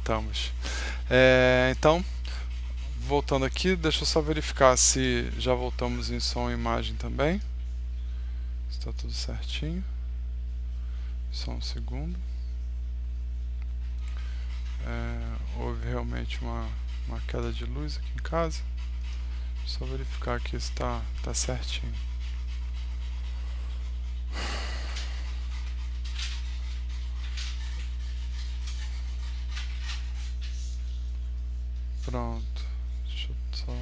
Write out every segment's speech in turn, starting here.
tentamos. Então, voltando aqui, deixa eu só verificar se já voltamos em som e imagem também. Está tudo certinho. Só um segundo. Houve realmente uma queda de luz aqui em casa. Só verificar aqui se está certinho. Pronto. Deixa eu só...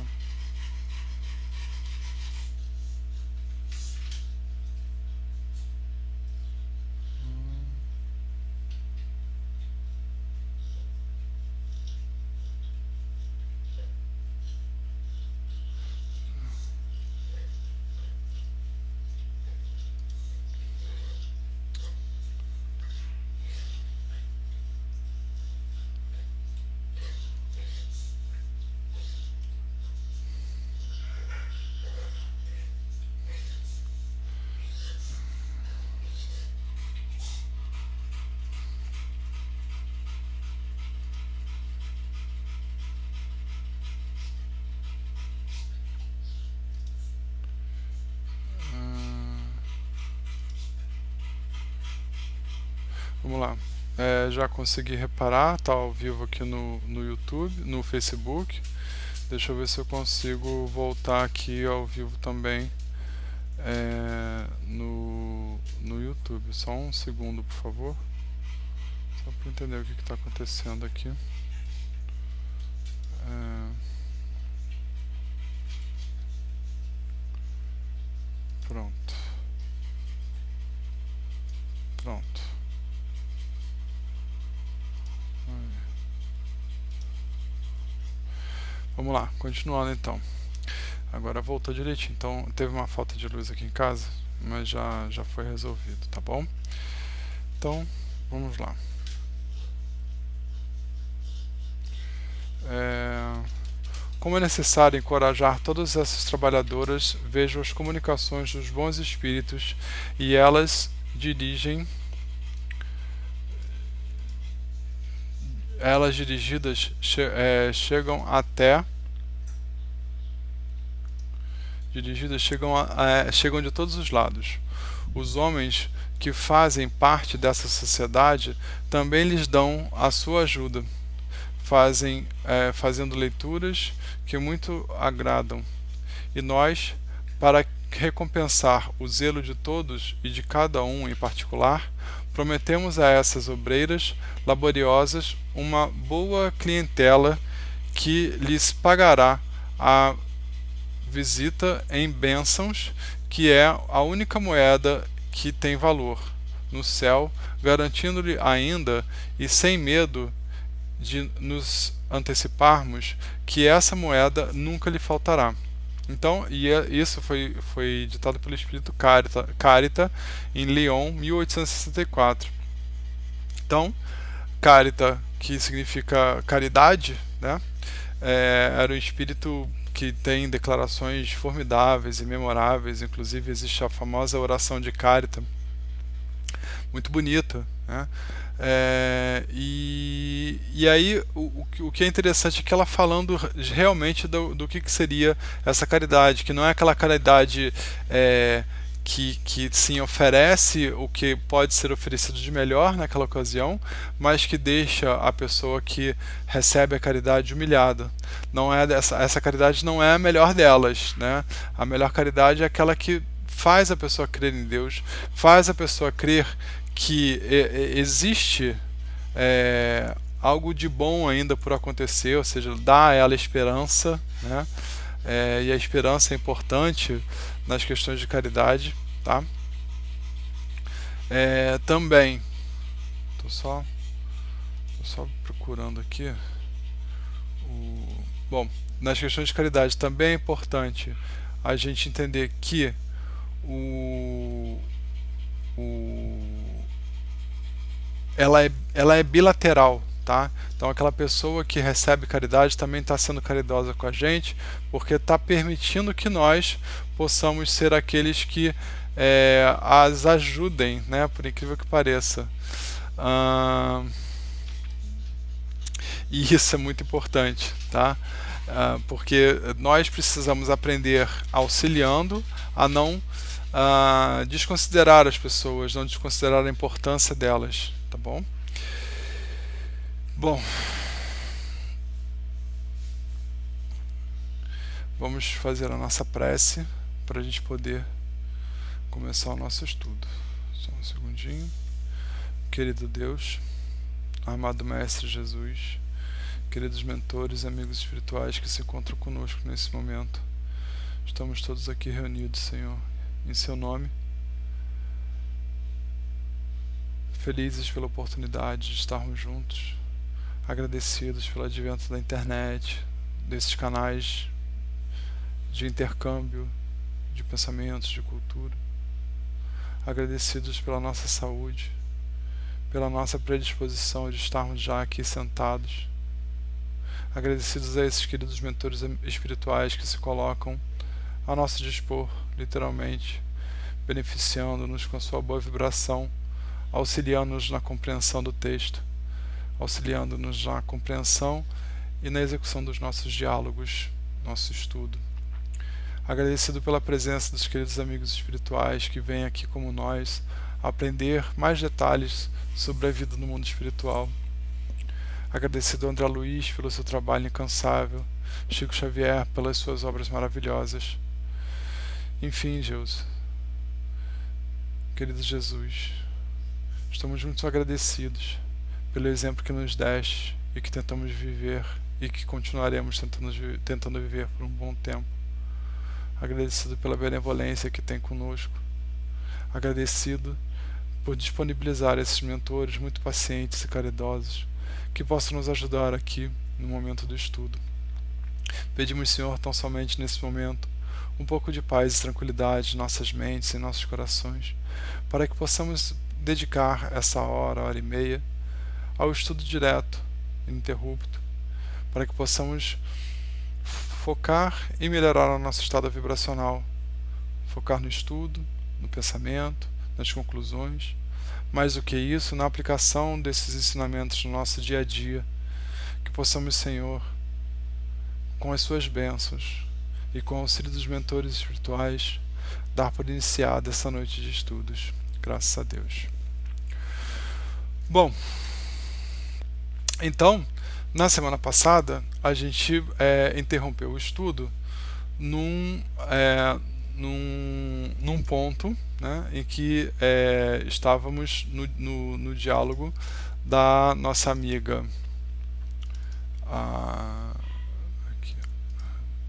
Vamos lá. Já consegui reparar, tá ao vivo aqui no YouTube, no Facebook. Deixa eu ver se eu consigo voltar aqui ao vivo também no YouTube. Só um segundo, por favor. Só para entender o que está acontecendo aqui. Pronto. Vamos lá, continuando então. Agora voltou direitinho. Então teve uma falta de luz aqui em casa, mas já foi resolvido, tá bom? Então vamos lá. Como é necessário encorajar todas essas trabalhadoras, vejo as comunicações dos bons espíritos e elas dirigidas chegam de todos os lados. Os homens que fazem parte dessa sociedade também lhes dão a sua ajuda, fazendo leituras que muito agradam. E nós, para recompensar o zelo de todos e de cada um em particular, prometemos a essas obreiras laboriosas uma boa clientela que lhes pagará a visita em bênçãos, que é a única moeda que tem valor no céu, garantindo-lhe ainda, e sem medo de nos anteciparmos, que essa moeda nunca lhe faltará. Então, isso foi ditado pelo espírito Carita em Lyon, 1864. Então, Carita, que significa caridade, né? Era um espírito que tem declarações formidáveis e memoráveis. Inclusive existe a famosa oração de Carita, muito bonita, né? E aí o que é interessante é que ela falando realmente do que seria essa caridade, que não é aquela caridade que sim oferece o que pode ser oferecido de melhor naquela ocasião, mas que deixa a pessoa que recebe a caridade humilhada. Não é essa caridade não é a melhor delas, né? A melhor caridade é aquela que faz a pessoa crer em Deus, faz a pessoa crer que existe algo de bom ainda por acontecer, ou seja, dá a ela esperança, né? E a esperança é importante nas questões de caridade, tá? Também tô só procurando aqui bom, nas questões de caridade também é importante a gente entender que ela é bilateral, tá? Então aquela pessoa que recebe caridade também está sendo caridosa com a gente, porque está permitindo que nós possamos ser aqueles que as ajudem, né? Por incrível que pareça. E isso é muito importante, tá? Porque nós precisamos aprender auxiliando a não desconsiderar as pessoas, não desconsiderar a importância delas, tá bom? Bom, vamos fazer a nossa prece para a gente poder começar o nosso estudo. Só um segundinho. Querido Deus, amado Mestre Jesus, queridos mentores e amigos espirituais que se encontram conosco nesse momento, estamos todos aqui reunidos, Senhor, em Seu nome, felizes pela oportunidade de estarmos juntos, agradecidos pelo advento da internet, desses canais de intercâmbio de pensamentos, de cultura, agradecidos pela nossa saúde, pela nossa predisposição de estarmos já aqui sentados, agradecidos a esses queridos mentores espirituais que se colocam a nosso dispor, literalmente, beneficiando-nos com a sua boa vibração, auxiliando-nos na compreensão do texto, auxiliando-nos na compreensão e na execução dos nossos diálogos, nosso estudo. Agradecido pela presença dos queridos amigos espirituais que vêm aqui como nós aprender mais detalhes sobre a vida no mundo espiritual. Agradecido ao André Luiz pelo seu trabalho incansável, Chico Xavier pelas suas obras maravilhosas. Enfim, Deus, querido Jesus, estamos muito agradecidos pelo exemplo que nos deste e que tentamos viver e que continuaremos tentando viver por um bom tempo. Agradecido pela benevolência que tem conosco. Agradecido por disponibilizar esses mentores muito pacientes e caridosos que possam nos ajudar aqui no momento do estudo. Pedimos, Senhor, tão somente nesse momento, um pouco de paz e tranquilidade em nossas mentes e em nossos corações, para que possamos dedicar essa hora e meia ao estudo direto, ininterrupto, para que possamos focar e melhorar o nosso estado vibracional, focar no estudo, no pensamento, nas conclusões, mais do que isso, na aplicação desses ensinamentos no nosso dia a dia, que possamos, Senhor, com as suas bênçãos e com o auxílio dos mentores espirituais, dar por iniciada essa noite de estudos. Graças a Deus. Bom, então, na semana passada, a gente interrompeu o estudo num ponto, né, em que estávamos no diálogo da nossa amiga.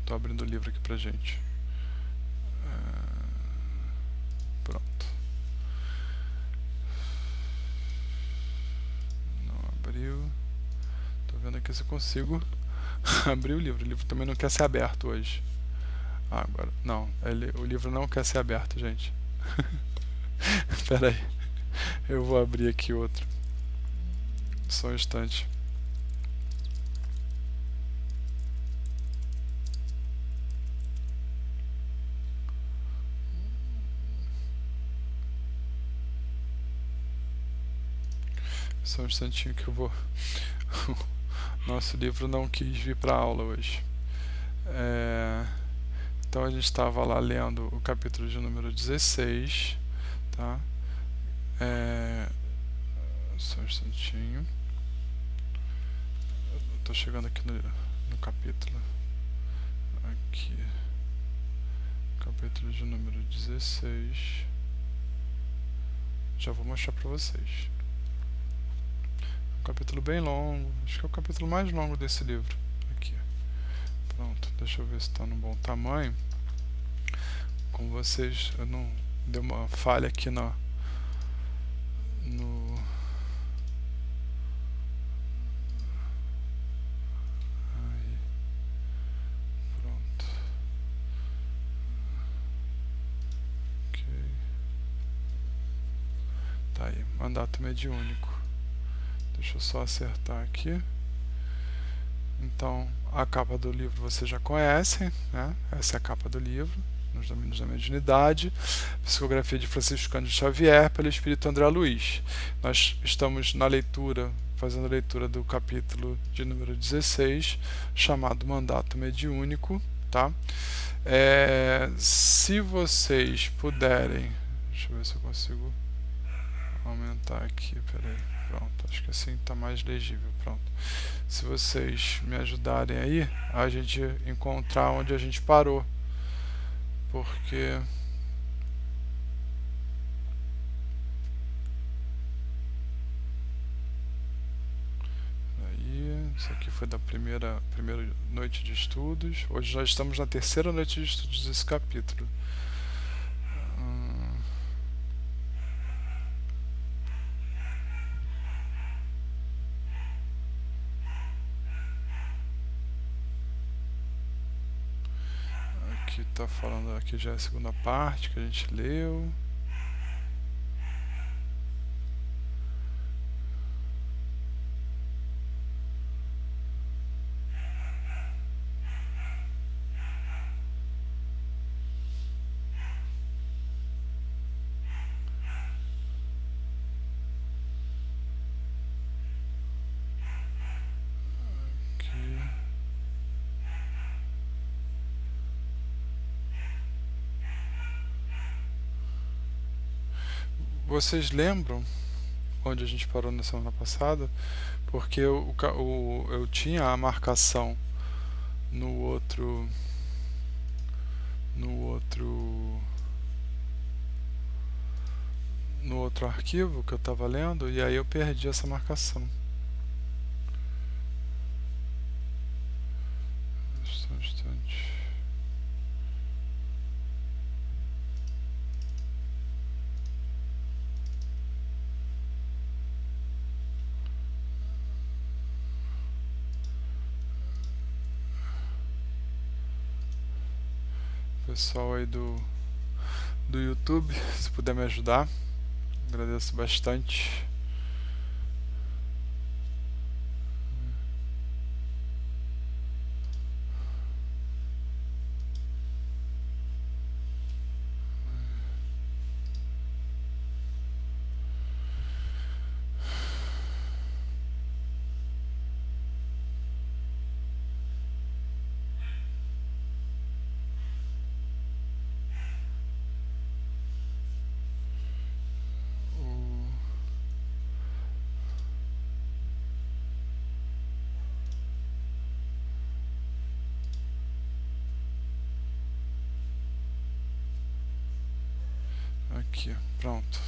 Estou abrindo o livro aqui pra gente. Pronto. Não abriu. Estou vendo aqui se eu consigo abrir o livro. O livro também não quer ser aberto hoje. Agora, não, o livro não quer ser aberto, gente. Espera aí, eu vou abrir aqui outro. Só um instante. Só um instantinho que eu vou. Nosso livro não quis vir para aula hoje. Então a gente estava lá lendo o capítulo de número 16, tá? Só um instantinho. Estou chegando aqui no capítulo. Aqui. Capítulo de número 16. Já vou mostrar para vocês. Um capítulo bem longo. Acho que é o capítulo mais longo desse livro. Aqui. Pronto, deixa eu ver se está no bom tamanho. Com vocês, eu não deu uma falha aqui no aí, pronto, ok, tá aí, mandato mediúnico. Deixa eu só acertar aqui. Então, a capa do livro vocês já conhecem, né? Essa é a capa do livro, nos domínios da mediunidade, psicografia de Francisco Cândido Xavier, pelo Espírito André Luiz. Nós estamos na leitura, fazendo a leitura do capítulo de número 16, chamado Mandato Mediúnico, tá? Se vocês puderem, deixa eu ver se eu consigo aumentar aqui, peraí, pronto, acho que assim está mais legível, pronto. Se vocês me ajudarem aí, a gente encontrar onde a gente parou, porque aí, isso aqui foi da primeira noite de estudos. Hoje nós estamos na terceira noite de estudos desse capítulo. Aqui está falando, aqui já é a segunda parte que a gente leu. Vocês lembram onde a gente parou na semana passada? Porque eu tinha a marcação no outro arquivo que eu estava lendo, e aí eu perdi essa marcação. Só um instante. Pessoal aí do YouTube, se puder me ajudar, agradeço bastante. Aqui, pronto.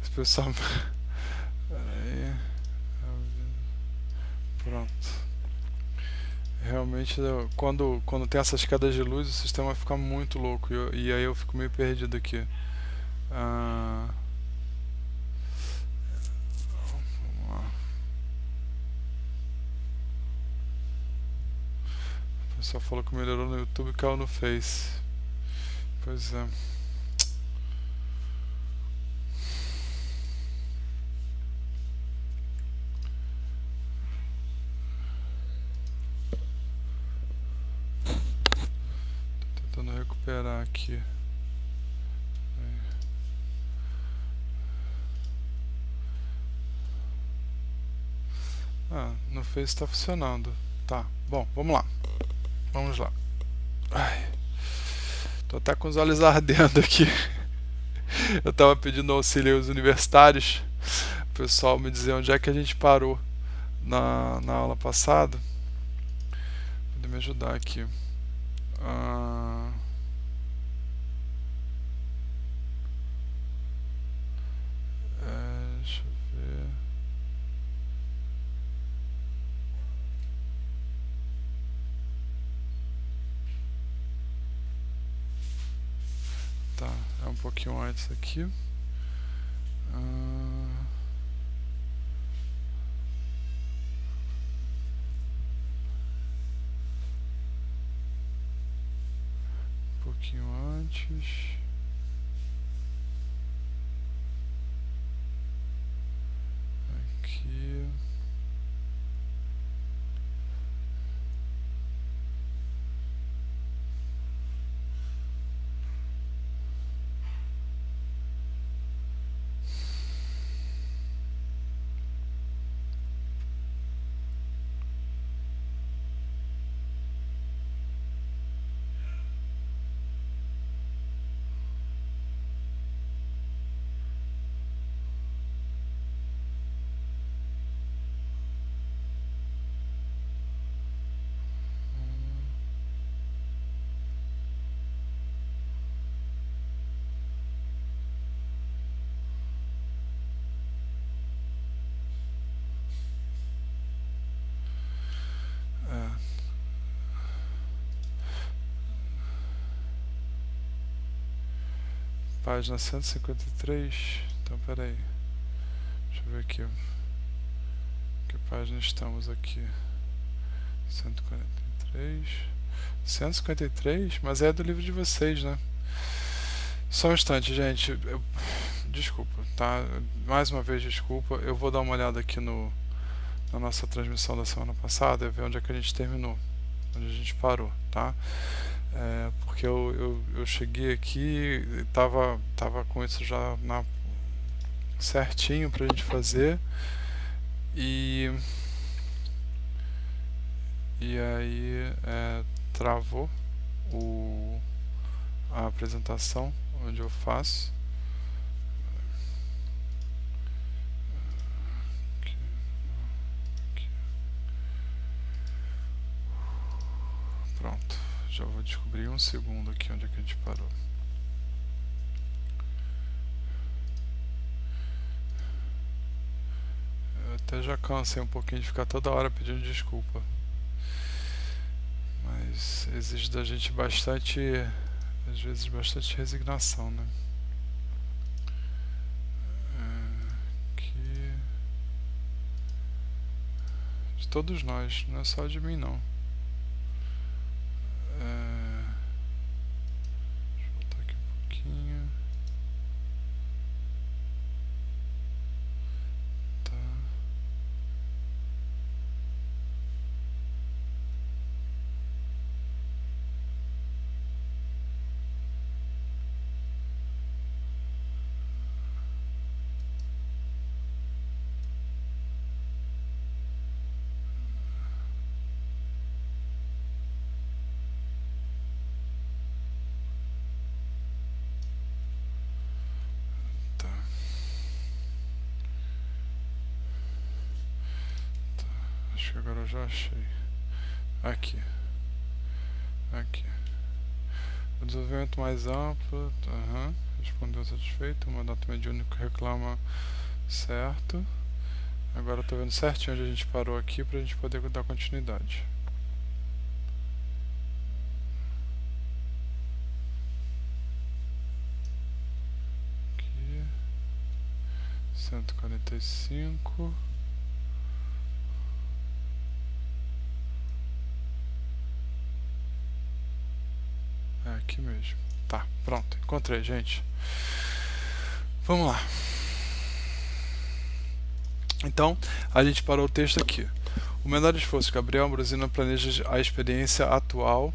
Esse pessoal. Aí. Pronto. Realmente, quando tem essas quedas de luz, o sistema fica muito louco. E aí eu fico meio perdido aqui. Vamos lá. O pessoal falou que melhorou no YouTube e caiu no Face. Pois é. Tô tentando recuperar aqui. No Face tá funcionando. Tá, bom, vamos lá. Vamos lá. Ai, tô até com os olhos ardendo aqui. Eu tava pedindo auxílio aos universitários, o pessoal me dizer onde é que a gente parou na aula passada. Pode me ajudar aqui. Deixa eu ver. Tá, é um pouquinho antes aqui. Um pouquinho antes. Aqui. página 153. Então, peraí. Deixa eu ver aqui. Que página estamos aqui? 143. 153? Mas é do livro de vocês, né? Só um instante, gente. Desculpa, tá? Mais uma vez, desculpa. Eu vou dar uma olhada aqui na nossa transmissão da semana passada e ver onde é que a gente terminou. Onde a gente parou, tá? Porque eu cheguei aqui e tava com isso já certinho pra gente fazer. E aí travou a apresentação onde eu faço. Pronto, já vou descobrir um segundo aqui onde é que a gente parou. Eu até já cansei um pouquinho de ficar toda hora pedindo desculpa. Mas exige da gente bastante, às vezes, bastante resignação, né? Aqui. De todos nós, não é só de mim, não. Deixa eu voltar aqui um pouquinho. Tá. Acho que agora eu já achei. Aqui. O desenvolvimento mais amplo. Respondeu satisfeito. O mandato mediúnico reclama certo. Agora eu tô vendo certinho onde a gente parou aqui pra gente poder dar continuidade. Aqui. 145. Aqui mesmo. Tá, pronto. Encontrei, gente. Vamos lá. Então, a gente parou o texto aqui. O menor esforço, Gabriel Ambrosino planeja a experiência atual.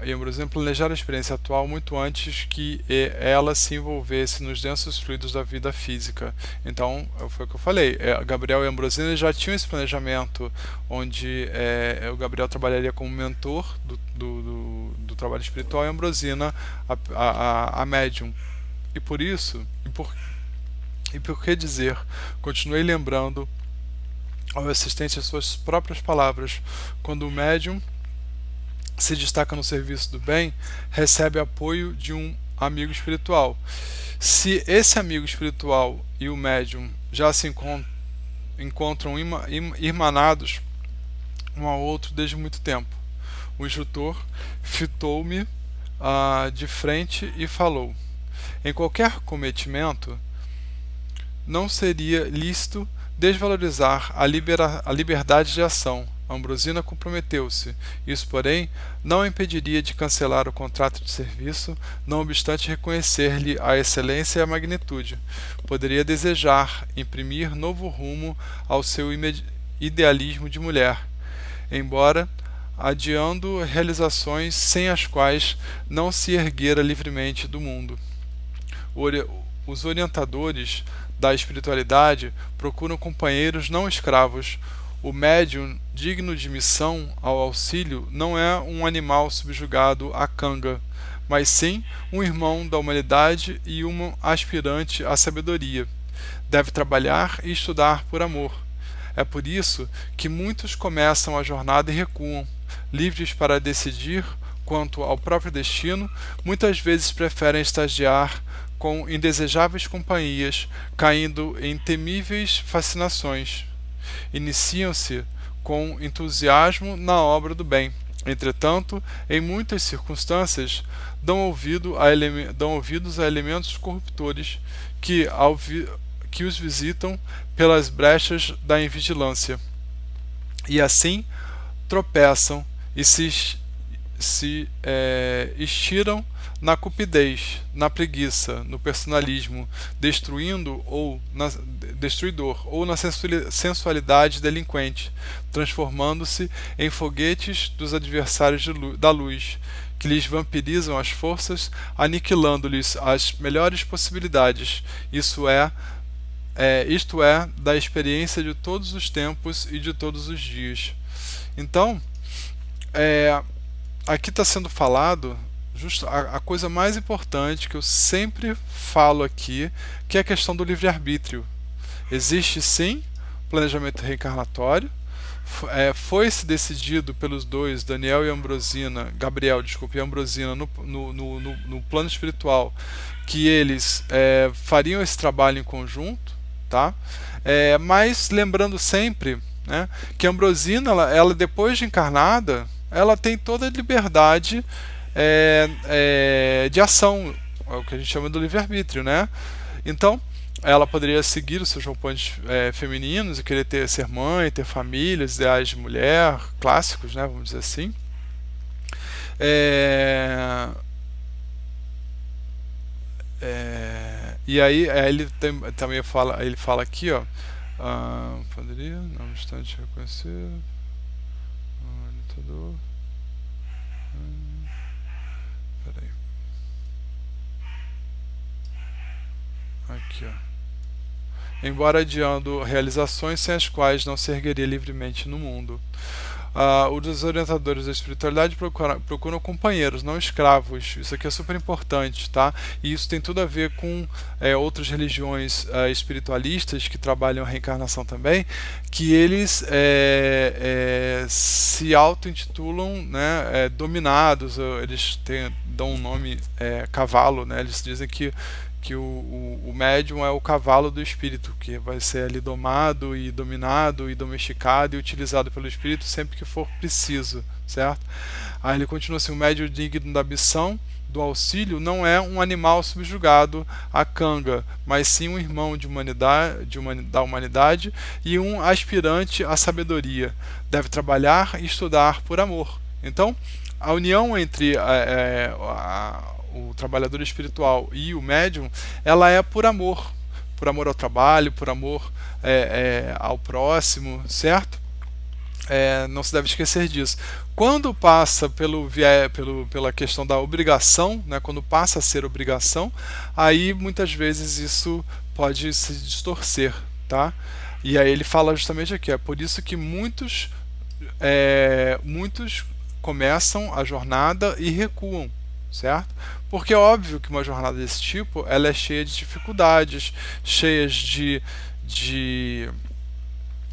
E Ambrosino planejar a experiência atual muito antes que ela se envolvesse nos densos fluidos da vida física. Então, foi o que eu falei. Gabriel e Ambrosino já tinham esse planejamento, onde o Gabriel trabalharia como mentor do trabalho espiritual e a Ambrosina a médium. E por isso, e por que dizer, continuei lembrando ao assistente as suas próprias palavras, quando o médium se destaca no serviço do bem, recebe apoio de um amigo espiritual. Se esse amigo espiritual e o médium já se encontram irmanados um ao outro desde muito tempo, o instrutor fitou-me de frente e falou: em qualquer cometimento, não seria lícito desvalorizar a liberdade de ação. Ambrosina comprometeu-se. Isso, porém, não impediria de cancelar o contrato de serviço, não obstante reconhecer-lhe a excelência e a magnitude. Poderia desejar imprimir novo rumo ao seu idealismo de mulher, embora adiando realizações sem as quais não se erguera livremente do mundo. Os orientadores da espiritualidade procuram companheiros não escravos. O médium digno de missão ao auxílio não é um animal subjugado à canga, mas sim um irmão da humanidade e um aspirante à sabedoria. Deve trabalhar e estudar por amor. É por isso que muitos começam a jornada e recuam. Livres para decidir quanto ao próprio destino, muitas vezes preferem estagiar com indesejáveis companhias, caindo em temíveis fascinações. Iniciam-se com entusiasmo na obra do bem, Entretanto, em muitas circunstâncias, dão ouvidos a elementos corruptores que os visitam pelas brechas da invigilância, e assim tropeçam e se estiram na cupidez, na preguiça, no personalismo, destruidor ou na sensualidade delinquente, transformando-se em foguetes dos adversários da luz, que lhes vampirizam as forças, aniquilando-lhes as melhores possibilidades, isto é, da experiência de todos os tempos e de todos os dias. Então, aqui está sendo falado a coisa mais importante que eu sempre falo aqui, que é a questão do livre-arbítrio. Existe sim planejamento reencarnatório, foi-se decidido pelos dois, Gabriel e Ambrosina, no plano espiritual, que eles fariam esse trabalho em conjunto, tá? Mas lembrando sempre, né, que a Ambrosina, ela depois de encarnada, ela tem toda a liberdade de ação, é o que a gente chama do livre-arbítrio, né? Então, ela poderia seguir os seus componentes femininos e querer ser mãe, ter família, ideais de mulher, clássicos, né, vamos dizer assim. E aí ele também fala, ele fala aqui, ó, poderia, não obstante reconhecer, lutador. Peraí. Aqui, ó. Embora adiando realizações sem as quais não se ergueria livremente no mundo. Os orientadores da espiritualidade procuram companheiros, não escravos. Isso aqui é super importante, tá? E isso tem tudo a ver com outras religiões espiritualistas que trabalham a reencarnação também, que eles se auto-intitulam, né, dominados. Eles dão um nome cavalo, né? Eles dizem que o médium é o cavalo do espírito, que vai ser ali domado e dominado e domesticado e utilizado pelo espírito sempre que for preciso, certo? Aí ele continua assim: o médium digno da missão do auxílio não é um animal subjugado à canga, mas sim um irmão da humanidade e um aspirante à sabedoria. Deve trabalhar e estudar por amor. Então, a união entre o trabalhador espiritual e o médium, ela é por amor ao trabalho, por amor ao próximo, certo? Não se deve esquecer disso. Quando passa pela questão da obrigação, né, quando passa a ser obrigação, aí muitas vezes isso pode se distorcer, tá? E aí ele fala justamente aqui, é por isso que muitos começam a jornada e recuam, certo? Porque é óbvio que uma jornada desse tipo, ela é cheia de dificuldades, cheia de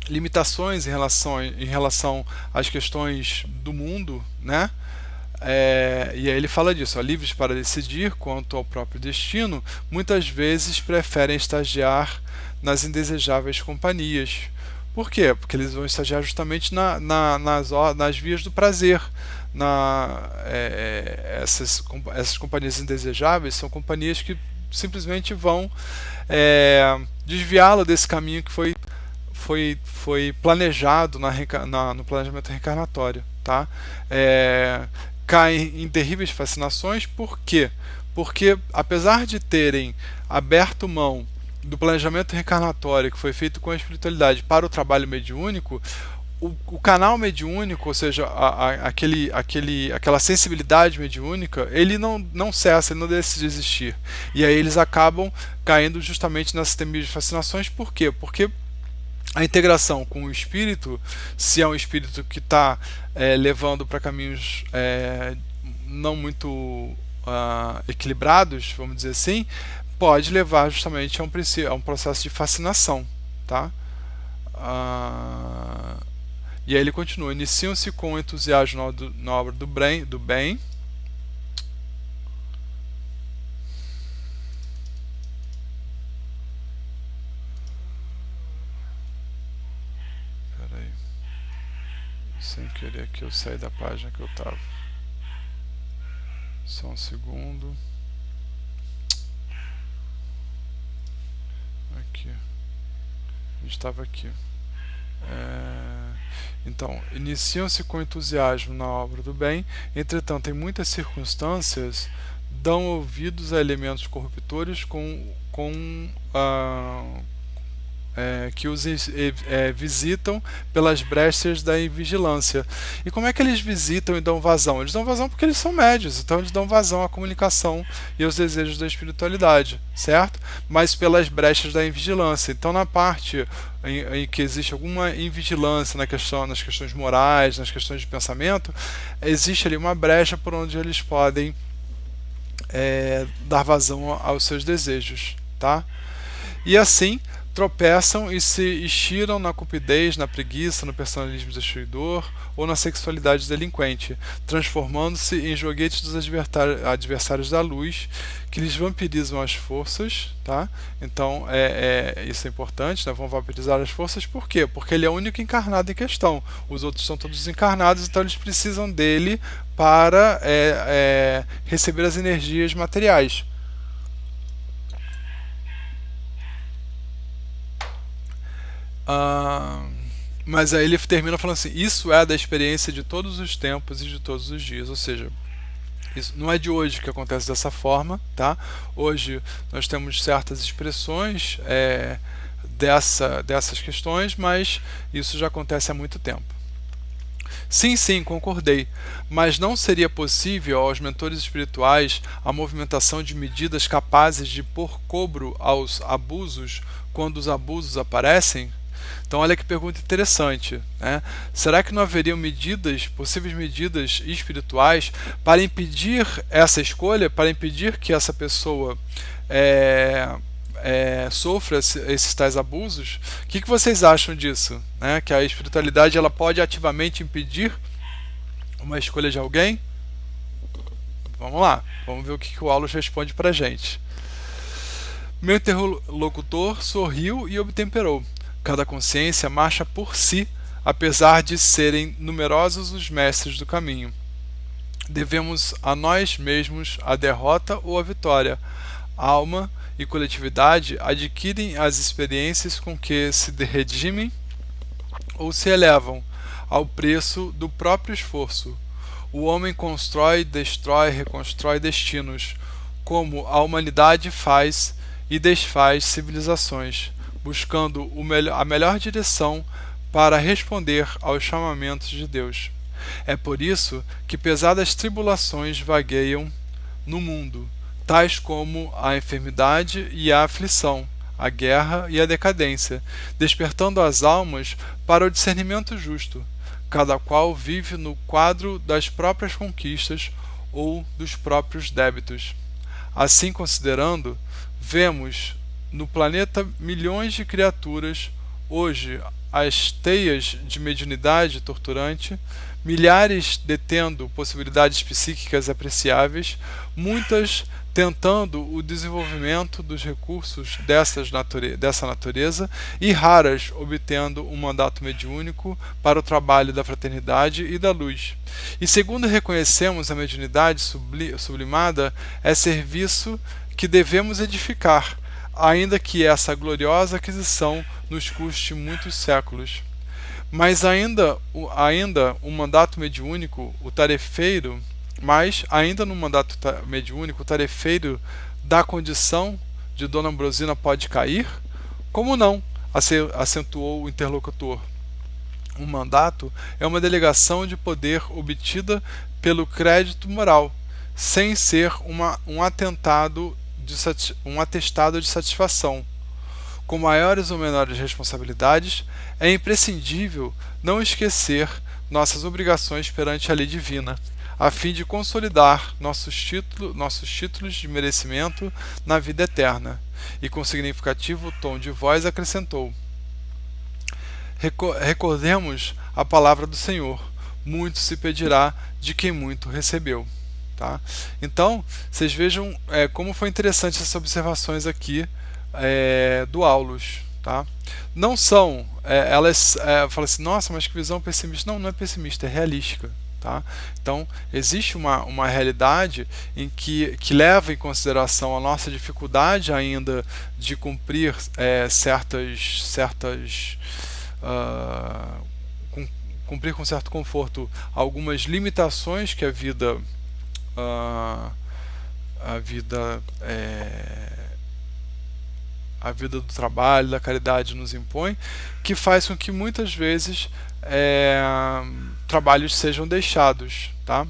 limitações em relação às questões do mundo, né? E aí ele fala disso, ó, livres para decidir quanto ao próprio destino, muitas vezes preferem estagiar nas indesejáveis companhias. Por quê? Porque eles vão estagiar justamente nas vias do prazer. Essas companhias indesejáveis são companhias que simplesmente vão desviá-lo desse caminho que foi planejado no planejamento reencarnatório, tá? Caem em terríveis fascinações. Por quê? Porque apesar de terem aberto mão do planejamento reencarnatório que foi feito com a espiritualidade para o trabalho mediúnico, o canal mediúnico, ou seja, aquela sensibilidade mediúnica, ele não cessa, ele não deixa de existir. E aí eles acabam caindo justamente nessas terríveis fascinações. Por quê? Porque a integração com o espírito, se é um espírito que está levando para caminhos não muito equilibrados, vamos dizer assim, pode levar justamente a um processo de fascinação, tá? E aí ele continua: iniciam-se com entusiasmo na obra do bem. Sem querer que eu saí da página que eu estava. Só um segundo. Aqui. A gente estava aqui. Então, iniciam-se com entusiasmo na obra do bem, entretanto, em muitas circunstâncias, dão ouvidos a elementos corruptores que os visitam pelas brechas da invigilância. E como é que eles visitam e dão vazão? Eles dão vazão porque eles são médios, então eles dão vazão à comunicação e aos desejos da espiritualidade, certo? Mas pelas brechas da invigilância. Então, na parte em que existe alguma invigilância nas questões morais, nas questões de pensamento, existe ali uma brecha por onde eles podem dar vazão aos seus desejos, tá? E assim tropeçam e se estiram na cupidez, na preguiça, no personalismo destruidor ou na sexualidade delinquente, transformando-se em joguetes dos adversários da luz, que lhes vampirizam as forças, tá? Então, isso é importante, né? Vão vampirizar as forças, por quê? Porque ele é o único encarnado em questão. Os outros são todos encarnados, então eles precisam dele para receber as energias materiais. Mas aí ele termina falando assim: isso é da experiência de todos os tempos e de todos os dias, ou seja, isso não é de hoje que acontece dessa forma, tá? Hoje nós temos certas expressões dessas questões, mas isso já acontece há muito tempo. Sim, sim, concordei, mas não seria possível aos mentores espirituais a movimentação de medidas capazes de pôr cobro aos abusos quando os abusos aparecem? Então, olha que pergunta interessante, né? Será que não haveriam possíveis medidas espirituais para impedir essa escolha, para impedir que essa pessoa sofra esses tais abusos? O que vocês acham disso? Né? Que a espiritualidade ela pode ativamente impedir uma escolha de alguém? Vamos lá, vamos ver o que o Aulus responde para a gente. Meu interlocutor sorriu e obtemperou. Cada consciência marcha por si, apesar de serem numerosos os mestres do caminho. Devemos a nós mesmos a derrota ou a vitória. Alma e coletividade adquirem as experiências com que se redimem ou se elevam, ao preço do próprio esforço. O homem constrói, destrói, reconstrói destinos, como a humanidade faz e desfaz civilizações, buscando a melhor direção para responder aos chamamentos de Deus. É por isso que pesadas tribulações vagueiam no mundo, tais como a enfermidade e a aflição, a guerra e a decadência, despertando as almas para o discernimento justo. Cada qual vive no quadro das próprias conquistas ou dos próprios débitos. Assim considerando, vemos no planeta milhões de criaturas, hoje as teias de mediunidade torturante, milhares detendo possibilidades psíquicas apreciáveis, muitas tentando o desenvolvimento dos recursos dessa natureza e raras obtendo um mandato mediúnico para o trabalho da fraternidade e da luz. E segundo reconhecemos, a mediunidade sublimada é serviço que devemos edificar, ainda que essa gloriosa aquisição nos custe muitos séculos. Mas ainda um mandato mediúnico, o tarefeiro, o tarefeiro da condição de Dona Ambrosina pode cair? Como não? Acentuou o interlocutor. Um mandato é uma delegação de poder obtida pelo crédito moral, sem ser um atestado de satisfação. Com maiores ou menores responsabilidades, é imprescindível não esquecer nossas obrigações perante a lei divina, a fim de consolidar nossos títulos de merecimento na vida eterna. E com significativo tom de voz acrescentou: recordemos a palavra do Senhor, muito se pedirá de quem muito recebeu. Tá? Então, vocês vejam como foi interessante essas observações aqui do Aulus. tá? Não são, elas falam assim, nossa, mas que visão pessimista. Não, não é pessimista, é realística. Tá? Então, existe uma realidade em que leva em consideração a nossa dificuldade ainda de cumprir cumprir com certo conforto algumas limitações que uh, a vida a vida do trabalho, da caridade nos impõe, que faz com que muitas vezes trabalhos sejam deixados, tá?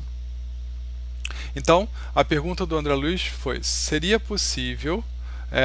Então, a pergunta do André Luiz foi: seria possível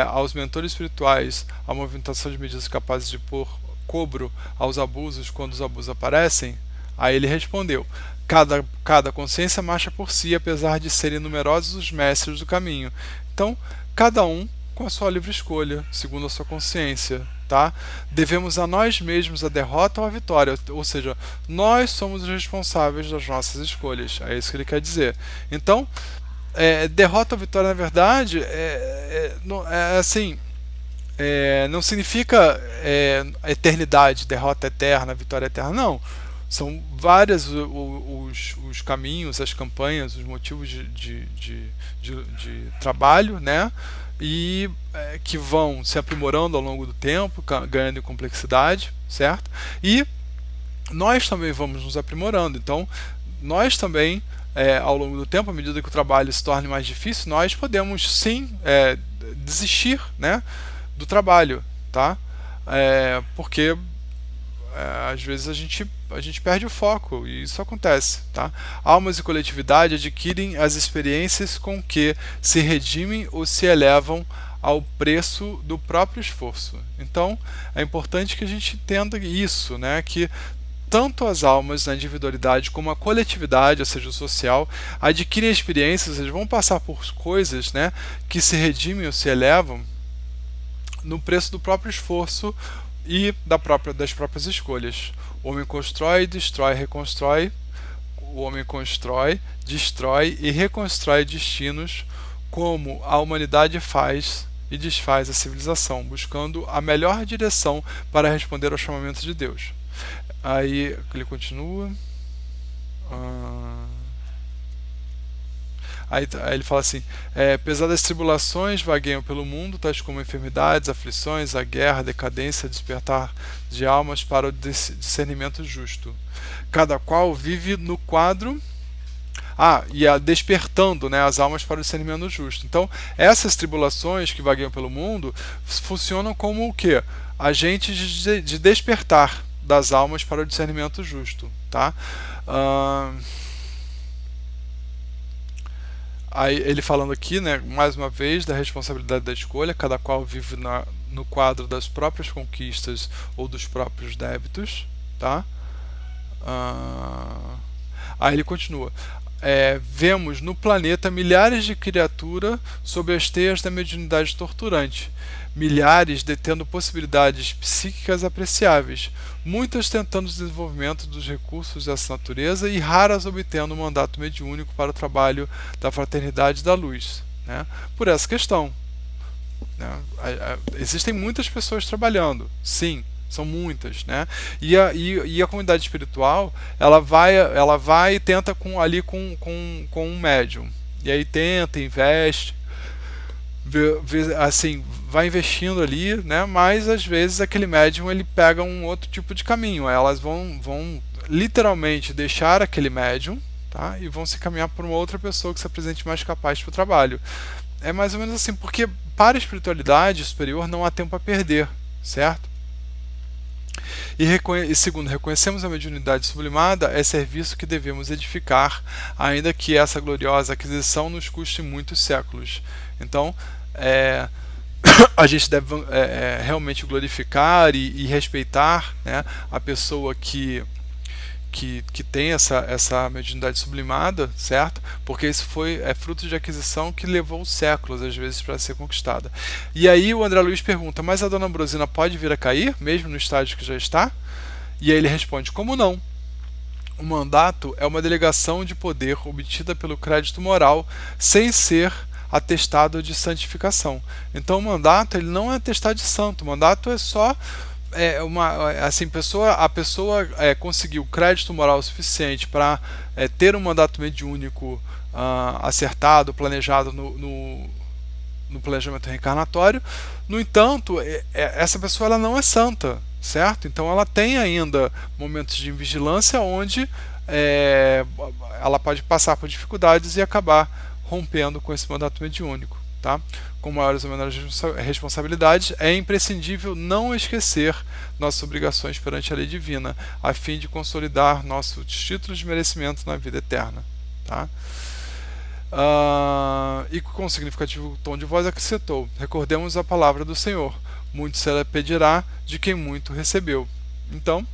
aos mentores espirituais a movimentação de medidas capazes de pôr cobro aos abusos quando os abusos aparecem? Aí ele respondeu: cada consciência marcha por si, apesar de serem numerosos os mestres do caminho. Então, cada um com a sua livre escolha, segundo a sua consciência. Tá? Devemos a nós mesmos a derrota ou a vitória, ou seja, nós somos os responsáveis das nossas escolhas. É isso que ele quer dizer. Então, derrota ou vitória, na verdade, não significa eternidade, derrota eterna, vitória eterna. Não. São vários os caminhos, as campanhas, os motivos de trabalho, né? E que vão se aprimorando ao longo do tempo, ganhando em complexidade, certo? E nós também vamos nos aprimorando. Então, nós também, ao longo do tempo, à medida que o trabalho se torne mais difícil, nós podemos sim desistir, né, do trabalho, tá? Porque às vezes a gente perde o foco, e isso acontece, tá? Almas e coletividade adquirem as experiências com que se redimem ou se elevam ao preço do próprio esforço. Então, é importante que a gente entenda isso, né? Que tanto as almas na individualidade como a coletividade, ou seja, o social, adquirem experiências, eles vão passar por coisas, né, que se redimem ou se elevam no preço do próprio esforço e das próprias escolhas. O homem constrói, destrói, reconstrói. O homem constrói, destrói e reconstrói destinos, como a humanidade faz e desfaz a civilização, buscando a melhor direção para responder ao chamamento de Deus. Aí ele continua. Aí ele fala assim: pesadas tribulações vagueiam pelo mundo, tais como enfermidades, aflições, a guerra, a decadência, despertar de almas para o discernimento justo. Cada qual vive no quadro. Despertando, né, as almas para o discernimento justo. Então, essas tribulações que vagueiam pelo mundo funcionam como o quê? Agentes de despertar das almas para o discernimento justo. Tá? Aí ele falando aqui, né, mais uma vez, da responsabilidade da escolha, cada qual vive no quadro das próprias conquistas ou dos próprios débitos. Tá? Aí ele continua: vemos no planeta milhares de criaturas sob as teias da mediunidade torturante, milhares detendo possibilidades psíquicas apreciáveis, muitas tentando o desenvolvimento dos recursos dessa natureza e raras obtendo um mandato mediúnico para o trabalho da fraternidade da luz, né? Por essa questão, né? Existem muitas pessoas trabalhando, sim, são muitas, né? E a comunidade espiritual, ela vai e tenta com um médium, e aí tenta, investe, assim, vai investindo ali, né? Mas às vezes aquele médium ele pega um outro tipo de caminho. Elas vão literalmente deixar aquele médium, tá? E vão se caminhar por uma outra pessoa que se apresente mais capaz para o trabalho. É mais ou menos assim, porque para a espiritualidade superior não há tempo a perder, certo? E segundo, reconhecemos a mediunidade sublimada é serviço que devemos edificar, ainda que essa gloriosa aquisição nos custe muitos séculos. Então, a gente deve realmente glorificar e respeitar, né, a pessoa que tem essa mediunidade sublimada, certo? Porque isso é fruto de aquisição que levou séculos, às vezes, para ser conquistada. E aí o André Luiz pergunta: mas a dona Ambrosina pode vir a cair, mesmo no estágio que já está? E aí ele responde: como não? O mandato é uma delegação de poder obtida pelo crédito moral, sem ser atestado de santificação. Então o mandato ele não é atestado de santo, o mandato é só assim, a pessoa conseguiu crédito moral suficiente para ter um mandato mediúnico acertado, planejado no planejamento reencarnatório. No entanto, essa pessoa ela não é santa, certo? Então ela tem ainda momentos de vigilância onde ela pode passar por dificuldades e acabar rompendo com esse mandato mediúnico. Tá? Com maiores ou menores responsabilidades, é imprescindível não esquecer nossas obrigações perante a lei divina, a fim de consolidar nossos títulos de merecimento na vida eterna. Tá? E com significativo tom de voz acrescentou: recordemos a palavra do Senhor, muito se ela pedirá de quem muito recebeu. Então,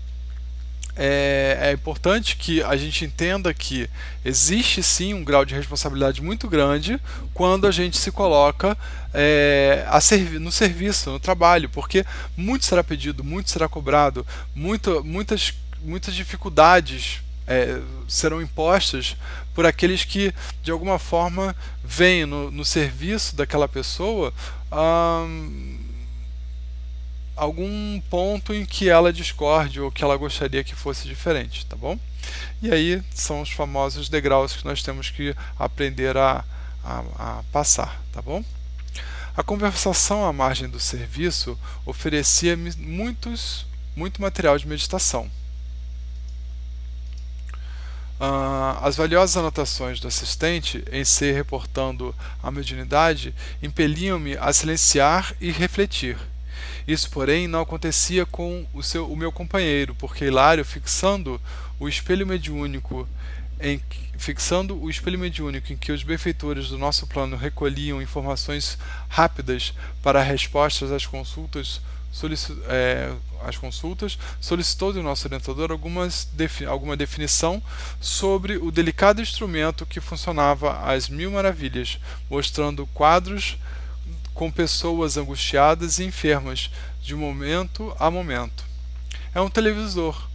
é importante que a gente entenda que existe sim um grau de responsabilidade muito grande quando a gente se coloca no serviço, no trabalho, porque muito será pedido, muito será cobrado, muitas dificuldades serão impostas por aqueles que de alguma forma veem no serviço daquela pessoa algum ponto em que ela discorde ou que ela gostaria que fosse diferente, tá bom? E aí são os famosos degraus que nós temos que aprender a passar, tá bom? A conversação à margem do serviço oferecia muito material de meditação. As valiosas anotações do assistente em ser reportando a mediunidade impeliam-me a silenciar e refletir. Isso, porém, não acontecia com o meu companheiro, porque Hilário, fixando o espelho mediúnico em que os benfeitores do nosso plano recolhiam informações rápidas para respostas às consultas, solicitou do nosso orientador alguma definição sobre o delicado instrumento que funcionava às mil maravilhas, mostrando quadros com pessoas angustiadas e enfermas, de momento a momento. É um televisor,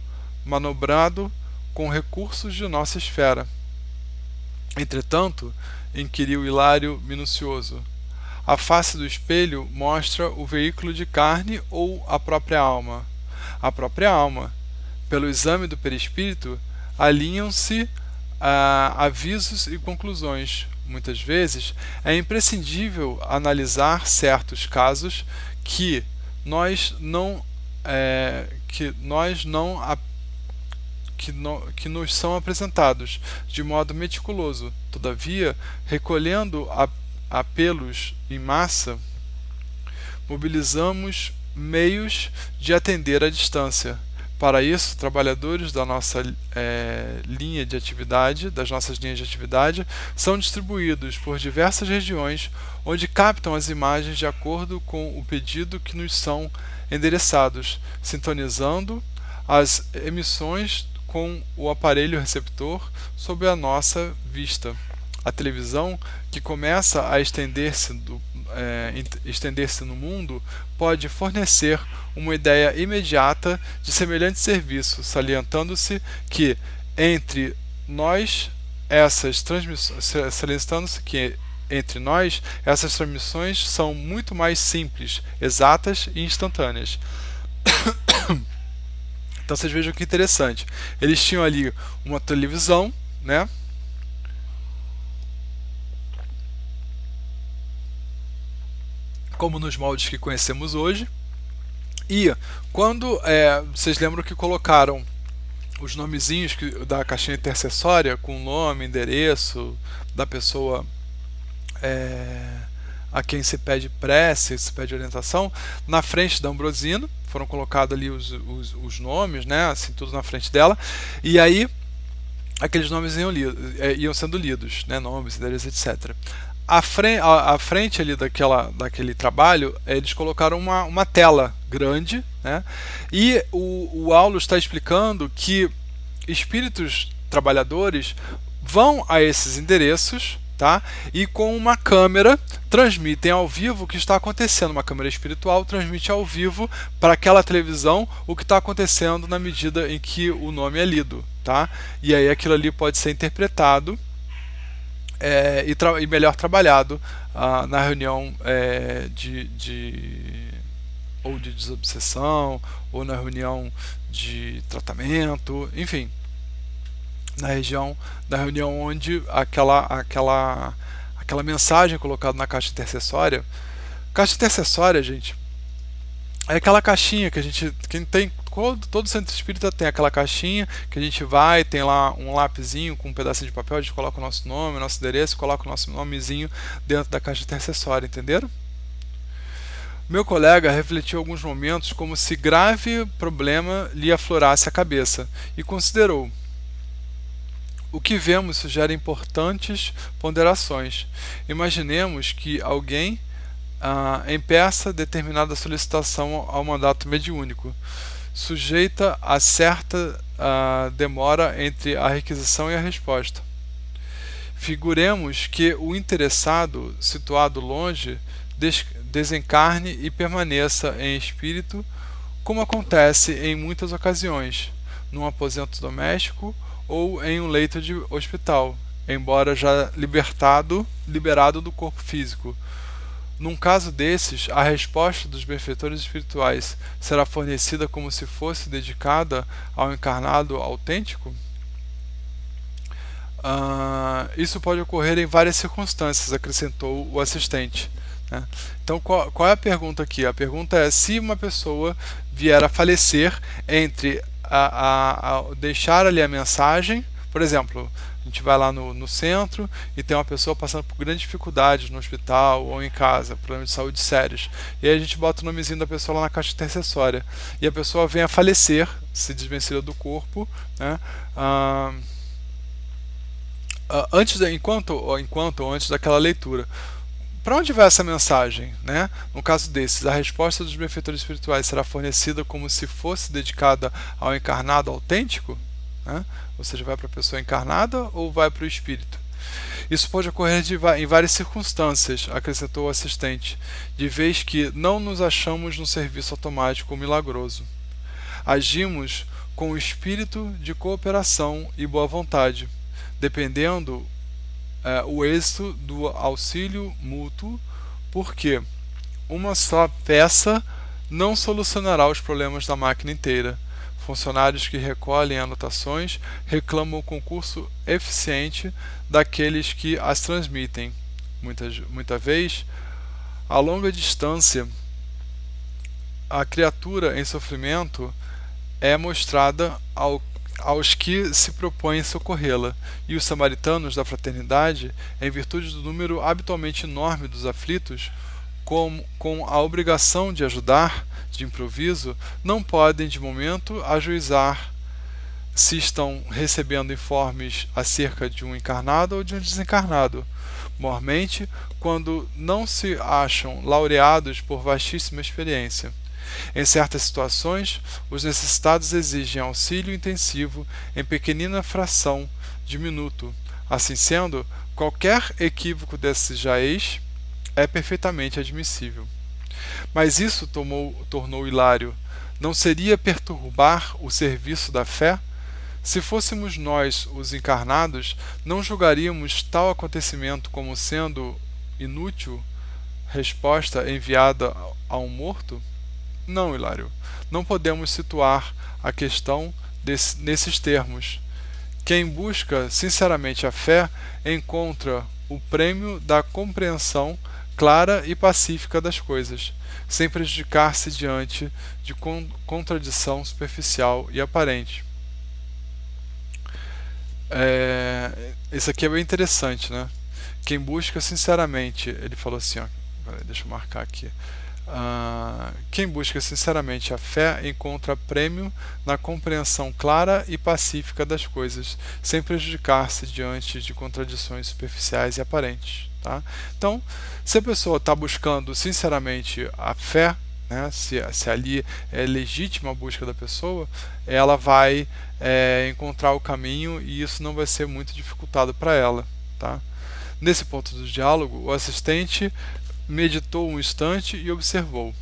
manobrado com recursos de nossa esfera. Entretanto, inquiriu Hilário minucioso, a face do espelho mostra o veículo de carne ou a própria alma? A própria alma. Pelo exame do perispírito, alinham-se avisos e conclusões. Muitas vezes é imprescindível analisar certos casos que nos são apresentados de modo meticuloso. Todavia, recolhendo apelos em massa, mobilizamos meios de atender à distância. Para isso, trabalhadores da nossa das nossas linhas de atividade, são distribuídos por diversas regiões, onde captam as imagens de acordo com o pedido que nos são endereçados, sintonizando as emissões com o aparelho receptor sob a nossa vista. A televisão, que começa a estender-se no mundo, pode fornecer uma ideia imediata de semelhante serviço, salientando-se que entre nós essas transmissões são muito mais simples, exatas e instantâneas. Então vocês vejam que interessante. Eles tinham ali uma televisão, né? Como nos moldes que conhecemos hoje. E quando vocês lembram que colocaram os nomezinhos da caixinha intercessória com o nome, endereço da pessoa a quem se pede prece, se pede orientação, na frente da Ambrosina, foram colocados ali os nomes, né, assim, tudo na frente dela, e aí aqueles nomes iam sendo lidos, né, nomes, endereços, etc. À frente ali daquele trabalho, eles colocaram uma tela grande, né? E o Aulo está explicando que espíritos trabalhadores vão a esses endereços, tá? E com uma câmera transmitem ao vivo o que está acontecendo. Uma câmera espiritual transmite ao vivo para aquela televisão o que está acontecendo na medida em que o nome é lido, tá? E aí aquilo ali pode ser interpretado e melhor trabalhado na reunião ou de desobsessão, ou na reunião de tratamento, enfim, na reunião onde aquela mensagem colocada na caixa intercessória. Caixa intercessória, gente, é aquela caixinha que a gente, quem tem, todo centro espírita tem aquela caixinha que a gente vai, tem lá um lapisinho com um pedacinho de papel, a gente coloca o nosso nome, o nosso endereço, coloca o nosso nomezinho dentro da caixa intercessória, entenderam? Meu colega refletiu alguns momentos como se grave problema lhe aflorasse a cabeça e considerou: o que vemos sugere importantes ponderações. Imaginemos que alguém empeça determinada solicitação ao mandato mediúnico, sujeita a certa demora entre a requisição e a resposta. Figuremos que o interessado, situado longe, desencarne e permaneça em espírito, como acontece em muitas ocasiões, num aposento doméstico ou em um leito de hospital, embora já liberado do corpo físico. Num caso desses, a resposta dos benfeitores espirituais será fornecida como se fosse dedicada ao encarnado autêntico? Isso pode ocorrer em várias circunstâncias, acrescentou o assistente. Então, qual é a pergunta aqui? A pergunta é se uma pessoa vier a falecer entre deixar ali a mensagem, por exemplo, a gente vai lá no centro e tem uma pessoa passando por grandes dificuldades no hospital ou em casa, problemas de saúde sérios, e aí a gente bota o nomezinho da pessoa lá na caixa intercessória, e a pessoa vem a falecer, se desvencilha do corpo, né? Enquanto ou antes daquela leitura. Para onde vai essa mensagem? Né? No caso desses, a resposta dos benfeitores espirituais será fornecida como se fosse dedicada ao encarnado autêntico? Né? Ou seja, vai para a pessoa encarnada ou vai para o espírito? Isso pode ocorrer em várias circunstâncias, acrescentou o assistente, de vez que não nos achamos num serviço automático ou milagroso. Agimos com o espírito de cooperação e boa vontade, dependendo o êxito do auxílio mútuo, porque uma só peça não solucionará os problemas da máquina inteira. Funcionários que recolhem anotações reclamam o concurso eficiente daqueles que as transmitem. Muita vez, a longa distância, a criatura em sofrimento é mostrada aos que se propõem socorrê-la, e os samaritanos da fraternidade, em virtude do número habitualmente enorme dos aflitos, com a obrigação de ajudar, de improviso, não podem de momento ajuizar se estão recebendo informes acerca de um encarnado ou de um desencarnado, mormente quando não se acham laureados por vastíssima experiência. Em certas situações, os necessitados exigem auxílio intensivo em pequenina fração de minuto. Assim sendo, qualquer equívoco desses jaez é perfeitamente admissível. Mas isso tornou hilário. Não seria perturbar o serviço da fé? Se fôssemos nós os encarnados, não julgaríamos tal acontecimento como sendo inútil resposta enviada a um morto? Não, Hilário, não podemos situar a questão nesses termos. Quem busca sinceramente a fé encontra o prêmio da compreensão clara e pacífica das coisas, sem prejudicar-se diante de contradição superficial e aparente. Isso aqui é bem interessante, né? Quem busca sinceramente, ele falou assim, ó, deixa eu marcar aqui. Quem busca sinceramente a fé encontra prêmio na compreensão clara e pacífica das coisas, sem prejudicar-se diante de contradições superficiais e aparentes. Tá? Então, se a pessoa está buscando sinceramente a fé, né, se ali é legítima a busca da pessoa, ela vai encontrar o caminho e isso não vai ser muito dificultado para ela. Tá? Nesse ponto do diálogo, o assistente meditou um instante e observou: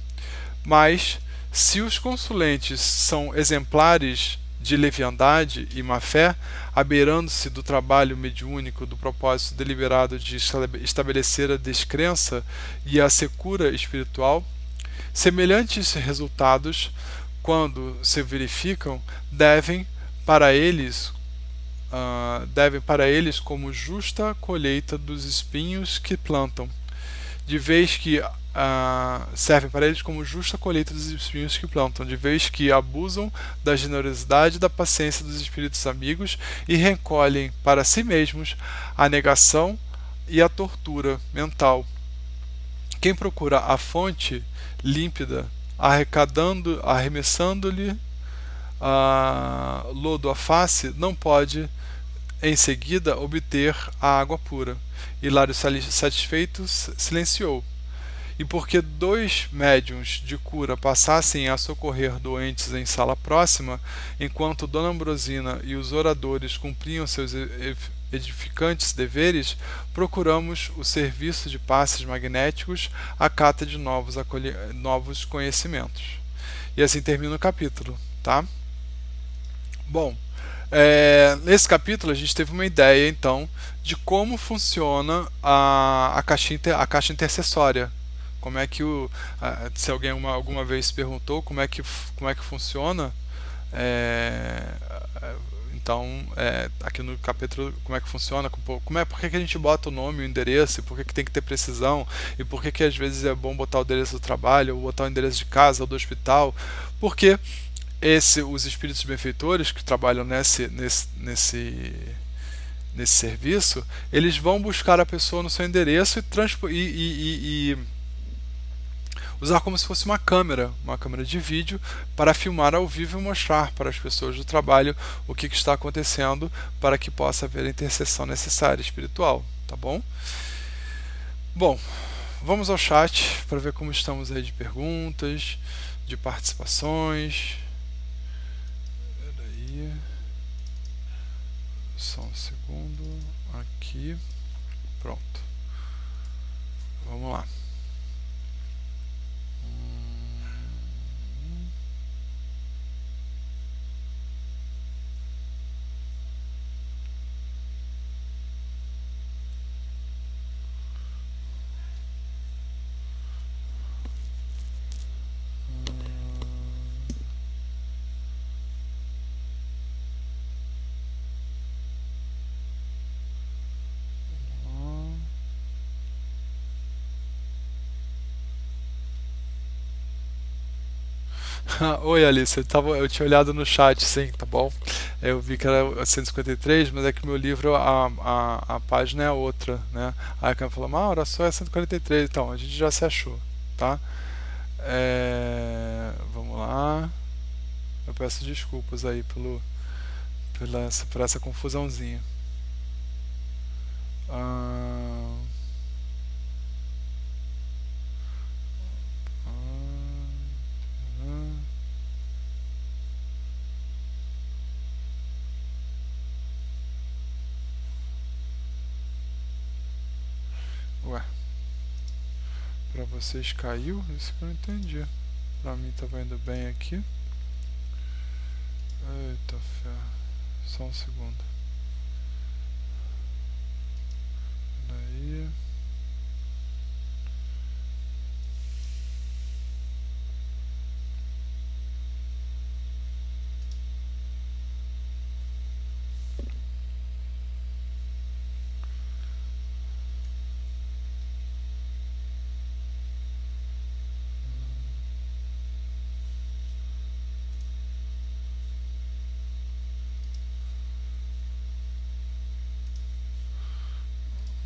mas se os consulentes são exemplares de leviandade e má-fé, abeirando-se do trabalho mediúnico do propósito deliberado de estabelecer a descrença e a secura espiritual, semelhantes resultados, quando se verificam, devem para eles como justa colheita dos espinhos que plantam, de vez que servem para eles como justa colheita dos espinhos que plantam, de vez que abusam da generosidade e da paciência dos espíritos amigos e recolhem para si mesmos a negação e a tortura mental. Quem procura a fonte límpida, arremessando-lhe lodo à face, não pode em seguida obter a água pura. Hilário, satisfeito, silenciou. E porque 2 médiuns de cura passassem a socorrer doentes em sala próxima, enquanto Dona Ambrosina e os oradores cumpriam seus edificantes deveres, procuramos o serviço de passes magnéticos à cata de novos conhecimentos. E assim termina o capítulo, tá? Bom, nesse capítulo a gente teve uma ideia, então, de como funciona a caixa intercessória. Como é que se alguém alguma vez se perguntou como é que funciona, então, aqui no capítulo, como é que funciona, por que a gente bota o nome e o endereço, por que tem que ter precisão, e por que às vezes é bom botar o endereço do trabalho, ou botar o endereço de casa, ou do hospital, porque os espíritos benfeitores que trabalham nesse serviço, eles vão buscar a pessoa no seu endereço e usar como se fosse uma câmera de vídeo para filmar ao vivo e mostrar para as pessoas do trabalho o que está acontecendo para que possa haver a intercessão necessária espiritual, tá bom? Bom, vamos ao chat para ver como estamos aí de perguntas, de participações. Peraí, só um segundo, aqui, pronto, vamos lá. Oi, Alice, eu tinha olhado no chat, sim, tá bom? Eu vi que era 153, mas é que meu livro, a página é outra, né? Aí a Cam falou, Maura, só é 143, então a gente já se achou, tá? Vamos lá. Eu peço desculpas aí por essa confusãozinha. Ué, pra vocês caiu? Isso que eu não entendi. Pra mim tava indo bem aqui. Eita ferro. Só um segundo. Daí.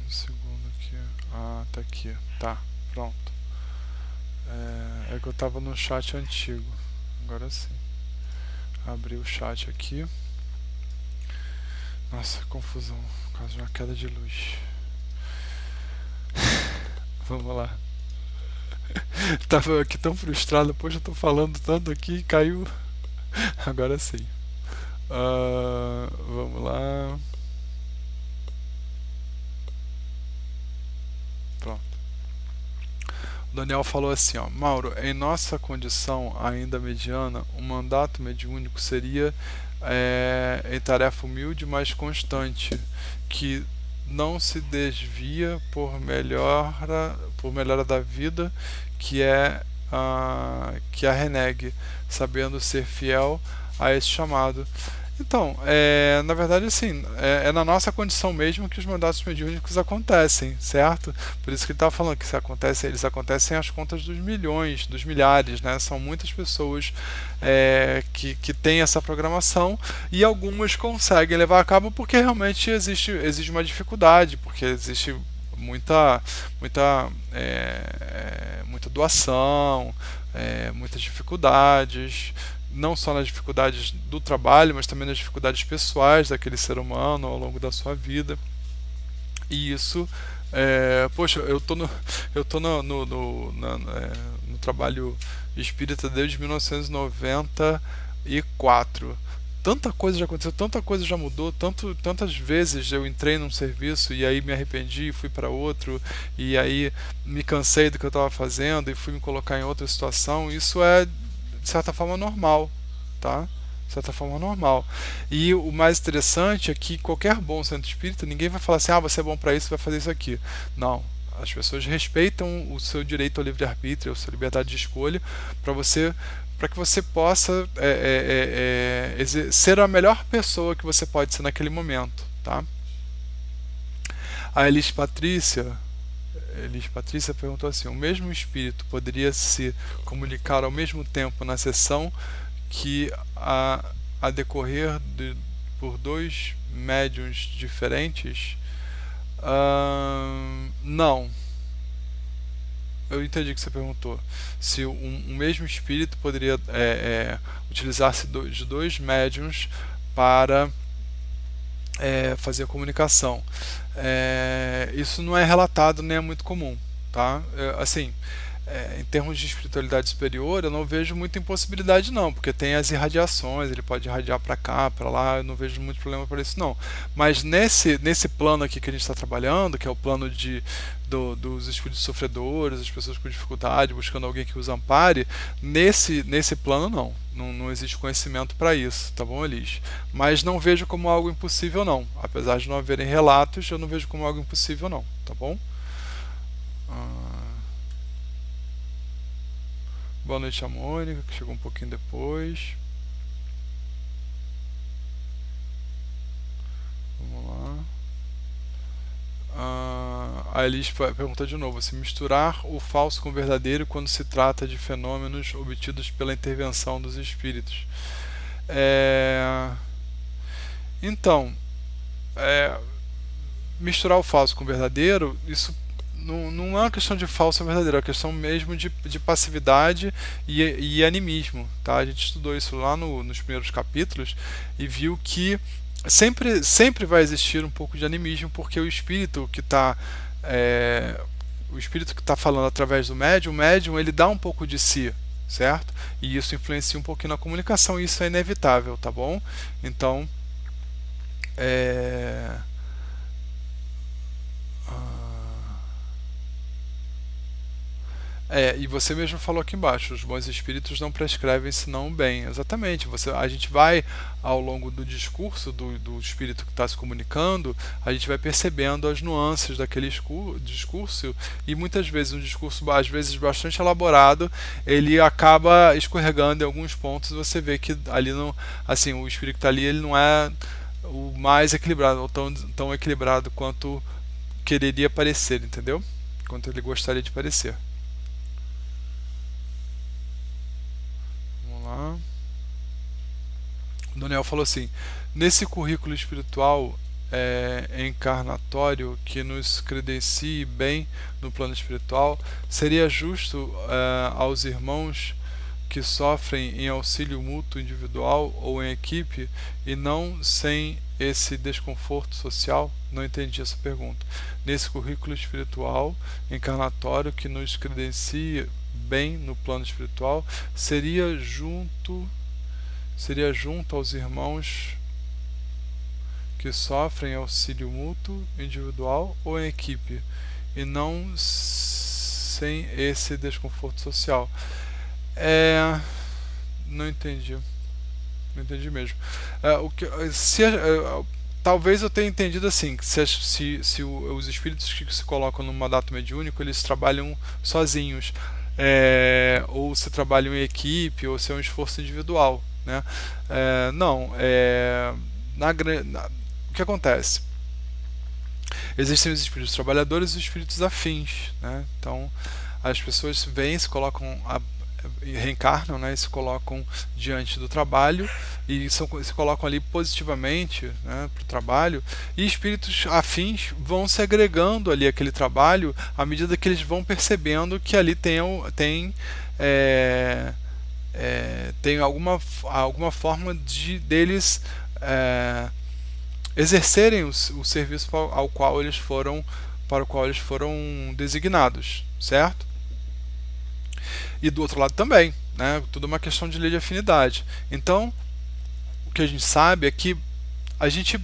Um segundo aqui. Ah, tá aqui. Tá, pronto. É que eu tava no chat antigo. Agora sim. Abri o chat aqui. Nossa, confusão. Por causa de uma queda de luz. Vamos lá. Tava aqui tão frustrado. Poxa, eu tô falando tanto aqui e caiu. Agora sim. Vamos lá. Pronto. Daniel falou assim, ó, Mauro, em nossa condição ainda mediana, um mandato mediúnico seria em tarefa humilde, mas constante, que não se desvia por melhora da vida, que a renegue, sabendo ser fiel a esse chamado. Então, na verdade, assim, é na nossa condição mesmo que os mandatos mediúnicos acontecem, certo? Por isso que ele estava falando que eles acontecem às contas dos milhões, dos milhares, né? São muitas pessoas que têm essa programação e algumas conseguem levar a cabo porque realmente existe uma dificuldade, porque existe muita doação, muitas dificuldades, não só nas dificuldades do trabalho, mas também nas dificuldades pessoais daquele ser humano ao longo da sua vida. E isso, poxa, eu tô no trabalho espírita desde 1994. Tanta coisa já aconteceu, tanta coisa já mudou, tantas vezes eu entrei num serviço e aí me arrependi e fui para outro, e aí me cansei do que eu estava fazendo e fui me colocar em outra situação. Isso é, de certa forma, normal, tá? De certa forma, normal. E o mais interessante é que qualquer bom centro espírita, ninguém vai falar assim, ah, você é bom para isso, vai fazer isso aqui. Não. As pessoas respeitam o seu direito ao livre-arbítrio, a sua liberdade de escolha, para que você possa ser a melhor pessoa que você pode ser naquele momento, tá? A Elis Patrícia perguntou assim: o mesmo espírito poderia se comunicar ao mesmo tempo na sessão que a decorrer por dois médiuns diferentes? Não. Eu entendi o que você perguntou. Se um mesmo espírito poderia utilizar-se de dois médiums para fazer a comunicação. Isso não é relatado nem é muito comum, tá? Assim, em termos de espiritualidade superior, eu não vejo muita impossibilidade não, porque tem as irradiações, ele pode irradiar para cá, para lá, eu não vejo muito problema por isso não. Mas nesse plano aqui que a gente está trabalhando, que é o plano dos espíritos sofredores, as pessoas com dificuldade, buscando alguém que os ampare, nesse plano não existe conhecimento para isso, tá bom, Elis? Mas não vejo como algo impossível não, apesar de não haverem relatos, eu não vejo como algo impossível não, tá bom? Boa noite a Mônica, que chegou um pouquinho depois. Vamos lá. A Elis perguntou de novo: se misturar o falso com o verdadeiro quando se trata de fenômenos obtidos pela intervenção dos espíritos. Então, misturar o falso com o verdadeiro, isso não é uma questão de falso ou verdadeiro, é uma questão mesmo de passividade e animismo, tá? A gente estudou isso lá nos primeiros capítulos e viu que sempre vai existir um pouco de animismo, porque o espírito que está falando através do médium, o médium ele dá um pouco de si, certo? E isso influencia um pouquinho na comunicação, e isso é inevitável, tá bom? Então, e você mesmo falou aqui embaixo, os bons espíritos não prescrevem senão o bem. Exatamente. A gente vai, ao longo do discurso do espírito que está se comunicando, a gente vai percebendo as nuances daquele discurso, e muitas vezes um discurso, às vezes bastante elaborado, ele acaba escorregando em alguns pontos, e você vê que ali não, assim, o espírito que está ali, ele não é o mais equilibrado, ou tão equilibrado quanto quereria parecer, entendeu? Quanto ele gostaria de parecer. O Daniel falou assim: nesse currículo espiritual encarnatório que nos credencie bem no plano espiritual, seria justo aos irmãos que sofrem em auxílio mútuo individual ou em equipe e não sem esse desconforto social? Não entendi essa pergunta. Nesse currículo espiritual encarnatório que nos credencia bem no plano espiritual, seria junto aos irmãos que sofrem auxílio mútuo individual ou em equipe e não sem esse desconforto social. Não entendi. Não entendi mesmo. O que, se, talvez eu tenha entendido assim, que se os espíritos que se colocam no mandato mediúnico, eles trabalham sozinhos, ou se trabalham em equipe, ou se é um esforço individual, né? Não, o que acontece? Existem os espíritos trabalhadores e os espíritos afins, né? Então, as pessoas vêm, se colocam, reencarnam, né, e se colocam diante do trabalho e se colocam ali positivamente, né, para o trabalho, e espíritos afins vão se agregando ali àquele trabalho à medida que eles vão percebendo que ali tem alguma forma deles exercerem o serviço para o qual eles foram designados, certo? E do outro lado também, né? Tudo é uma questão de lei de afinidade. Então, o que a gente sabe é que a gente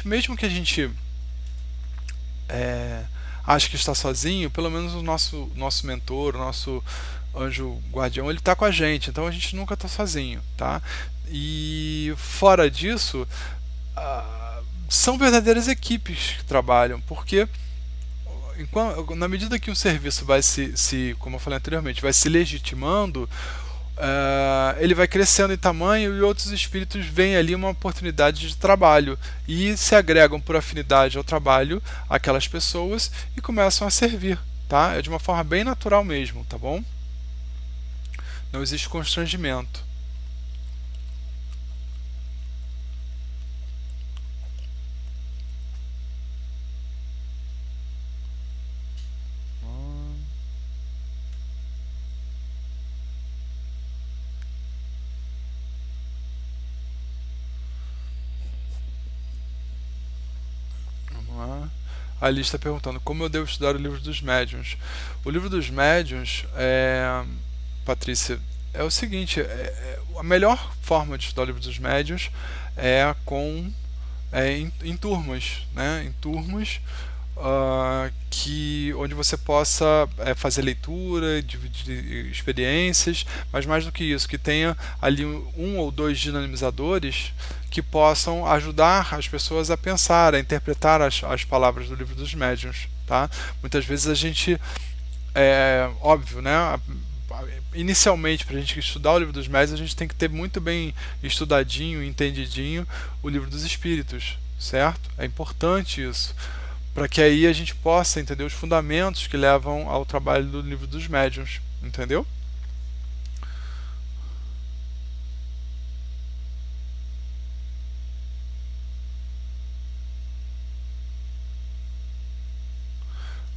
mesmo que a gente acha que está sozinho, pelo menos o nosso mentor, o nosso anjo guardião, ele está com a gente, então a gente nunca está sozinho, tá? E fora disso, são verdadeiras equipes que trabalham, porque na medida que um serviço vai como eu falei anteriormente, vai se legitimando, ele vai crescendo em tamanho e outros espíritos veem ali uma oportunidade de trabalho e se agregam por afinidade ao trabalho aquelas pessoas e começam a servir, tá? É de uma forma bem natural mesmo, tá bom? Não existe constrangimento. A Alice está perguntando como eu devo estudar o livro dos médiuns. O livro dos médiuns, Patrícia, é o seguinte: a melhor forma de estudar o livro dos médiuns é em turmas, né? Em turmas onde você possa fazer leitura, dividir experiências, mas mais do que isso, que tenha ali um ou dois dinamizadores que possam ajudar as pessoas a pensar, a interpretar as palavras do livro dos médiuns, tá? Muitas vezes a gente, óbvio, né? Inicialmente, para a gente estudar o livro dos médiuns, a gente tem que ter muito bem estudadinho, entendidinho o livro dos espíritos, certo? É importante isso, para que aí a gente possa entender os fundamentos que levam ao trabalho do livro dos médiuns, entendeu?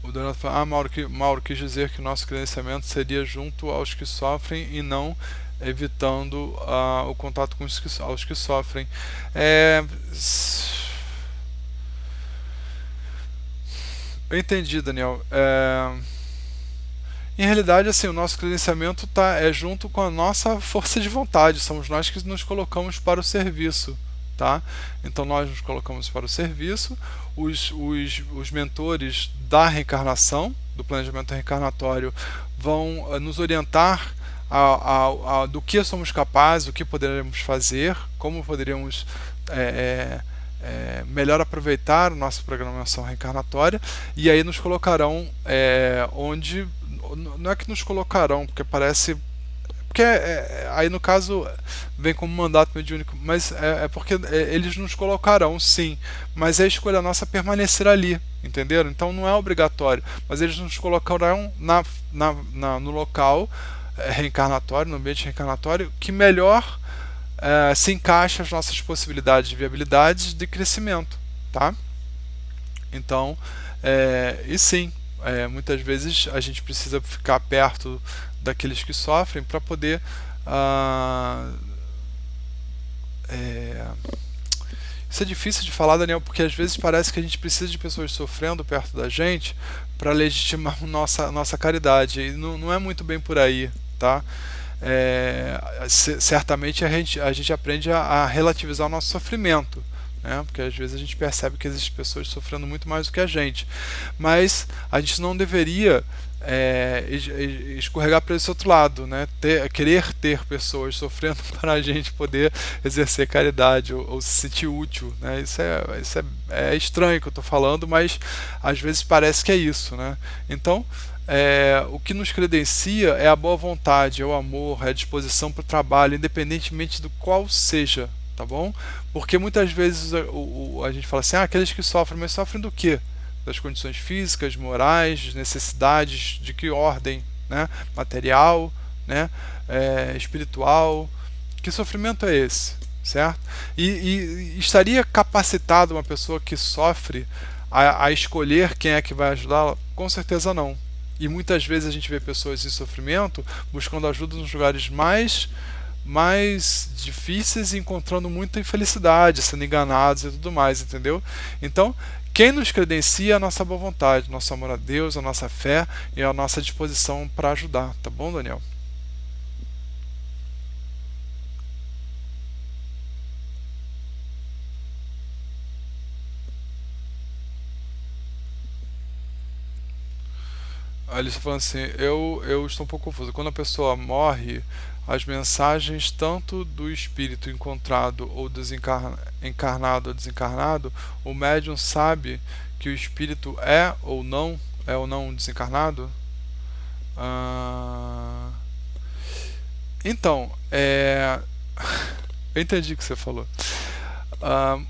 O Donato fala, Mauro quis dizer que o nosso credenciamento seria junto aos que sofrem e não evitando o contato com aos que sofrem. Eu entendi, Daniel. Em realidade, assim, o nosso credenciamento é junto com a nossa força de vontade. Somos nós que nos colocamos para o serviço, tá? Então nós nos colocamos para o serviço. Os mentores da reencarnação, do planejamento reencarnatório, vão nos orientar do que somos capazes, o que poderemos fazer, como poderíamos melhor aproveitar a nossa programação reencarnatória, e aí nos colocarão onde. Não é que nos colocarão, porque parece. Porque aí no caso vem como mandato mediúnico, mas porque eles nos colocarão, sim, mas é a escolha nossa permanecer ali, entenderam? Então não é obrigatório, mas eles nos colocarão no local reencarnatório, no ambiente reencarnatório, que melhor se encaixa as nossas possibilidades de viabilidade de crescimento, tá? Então, e sim, muitas vezes a gente precisa ficar perto daqueles que sofrem para poder isso é difícil de falar, Daniel, porque às vezes parece que a gente precisa de pessoas sofrendo perto da gente para legitimar nossa caridade, e não é muito bem por aí, tá? Certamente a gente aprende a relativizar o nosso sofrimento, né? Porque às vezes a gente percebe que existem pessoas sofrendo muito mais do que a gente, mas a gente não deveria escorregar para esse outro lado, né? Querer ter pessoas sofrendo para a gente poder exercer caridade ou se sentir útil, né? É estranho que eu estou falando, mas às vezes parece que é isso, né? Então, o que nos credencia é a boa vontade, é o amor, é a disposição para o trabalho, independentemente do qual seja, tá bom? Porque muitas vezes a gente fala assim, aqueles que sofrem, mas sofrem do quê? Das condições físicas, morais, necessidades, de que ordem, né? Material, né? Espiritual. Que sofrimento é esse? Certo? E estaria capacitado uma pessoa que sofre a escolher quem é que vai ajudá-la? Com certeza não. E muitas vezes a gente vê pessoas em sofrimento buscando ajuda nos lugares mais difíceis e encontrando muita infelicidade, sendo enganados e tudo mais, entendeu? Então, quem nos credencia é a nossa boa vontade, nosso amor a Deus, a nossa fé e a nossa disposição para ajudar, tá bom, Daniel? A Alice falando assim, eu estou um pouco confuso. Quando a pessoa morre, as mensagens tanto do espírito encontrado ou encarnado ou desencarnado, o médium sabe que o espírito é ou não desencarnado? Ah, então, eu entendi o que você falou.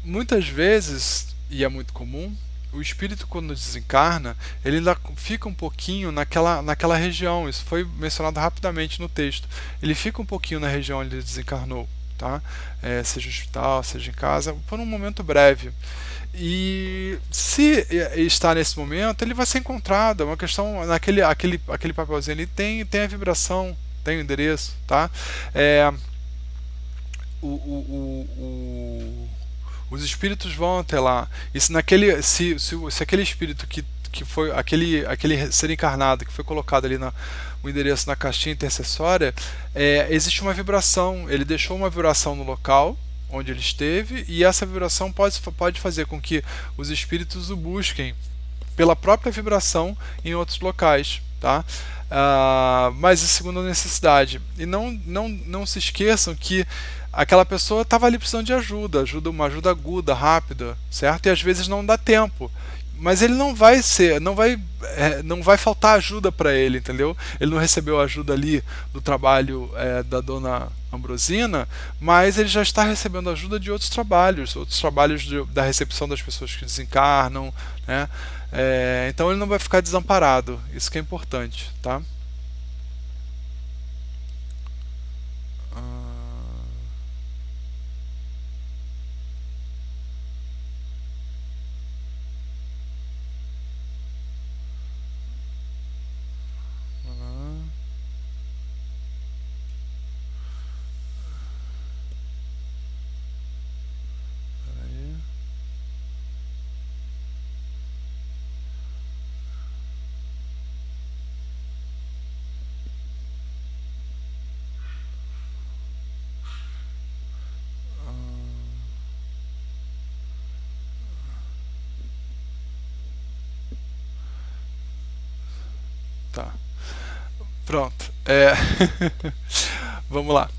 Muitas vezes, e é muito comum, o espírito quando desencarna, ele ainda fica um pouquinho naquela região, isso foi mencionado rapidamente no texto, ele fica um pouquinho na região onde ele desencarnou, tá? Seja no hospital, seja em casa, por um momento breve. E se está nesse momento, ele vai ser encontrado, é uma questão, aquele papelzinho ali tem a vibração, tem o endereço, tá? É, o, o, o, os espíritos vão até lá. E se aquele espírito que foi aquele ser encarnado que foi colocado ali o endereço na caixinha intercessória, existe uma vibração. Ele deixou uma vibração no local onde ele esteve e essa vibração pode fazer com que os espíritos o busquem pela própria vibração em outros locais, tá? Mas é segundo a necessidade. E não se esqueçam que aquela pessoa estava ali precisando de uma ajuda aguda, rápida, certo? E às vezes não dá tempo. Mas ele não vai faltar ajuda para ele, entendeu? Ele não recebeu ajuda ali do trabalho da dona Ambrosina, mas ele já está recebendo ajuda de outros trabalhos da recepção das pessoas que desencarnam, né? Então ele não vai ficar desamparado, isso que é importante, tá? Tá. Pronto. Vamos lá.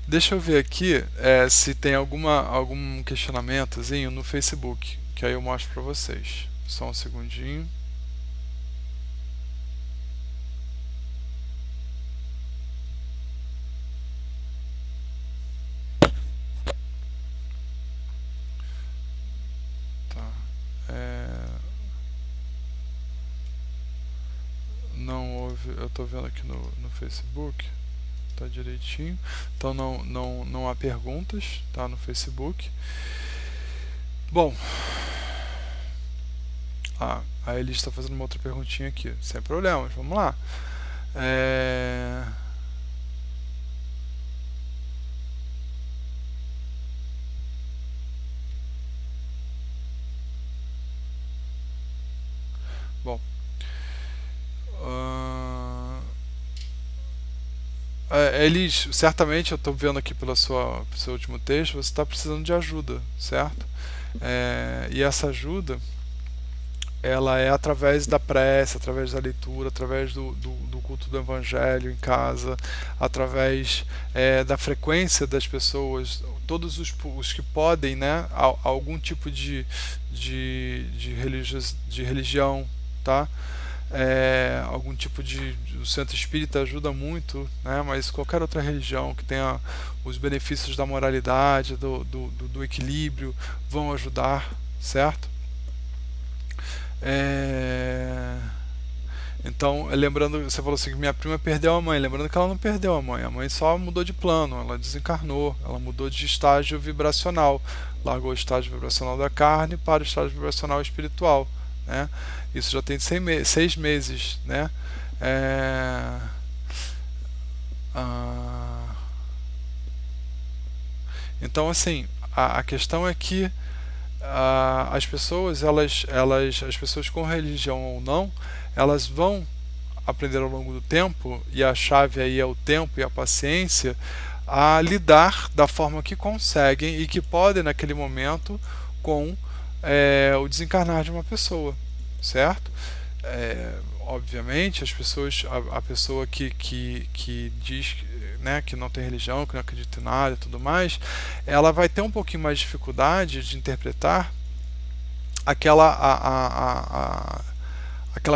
Deixa eu ver aqui se tem algum questionamentozinho no Facebook, que aí eu mostro para vocês. Só um segundinho. Tá. Não houve. Eu estou vendo aqui no Facebook. Tá direitinho. Então não há perguntas, tá, no Facebook. Bom, a Elis está fazendo uma outra perguntinha aqui, sem problemas, vamos lá. Bom, Elis, certamente eu estou vendo aqui pelo seu último texto, você está precisando de ajuda, certo? E essa ajuda ela é através da prece, através da leitura, através do culto do evangelho em casa, através da frequência das pessoas, todos os que podem, né, algum tipo de religião, tá? Algum tipo o centro espírita ajuda muito, né? Mas qualquer outra religião que tenha os benefícios da moralidade, do equilíbrio, vão ajudar, certo? Então, lembrando, você falou assim que minha prima perdeu a mãe, lembrando que ela não perdeu a mãe só mudou de plano, ela desencarnou, ela mudou de estágio vibracional, largou o estágio vibracional da carne para o estágio vibracional espiritual, né? Isso já tem 6 meses, né? Então, assim, a questão é que as pessoas, as pessoas com religião ou não, elas vão aprender ao longo do tempo, e a chave aí é o tempo e a paciência, a lidar da forma que conseguem e que podem naquele momento com o desencarnar de uma pessoa, certo? Obviamente as pessoas, a pessoa que diz, né, que não tem religião, que não acredita em nada e tudo mais, ela vai ter um pouquinho mais de dificuldade de interpretar aquela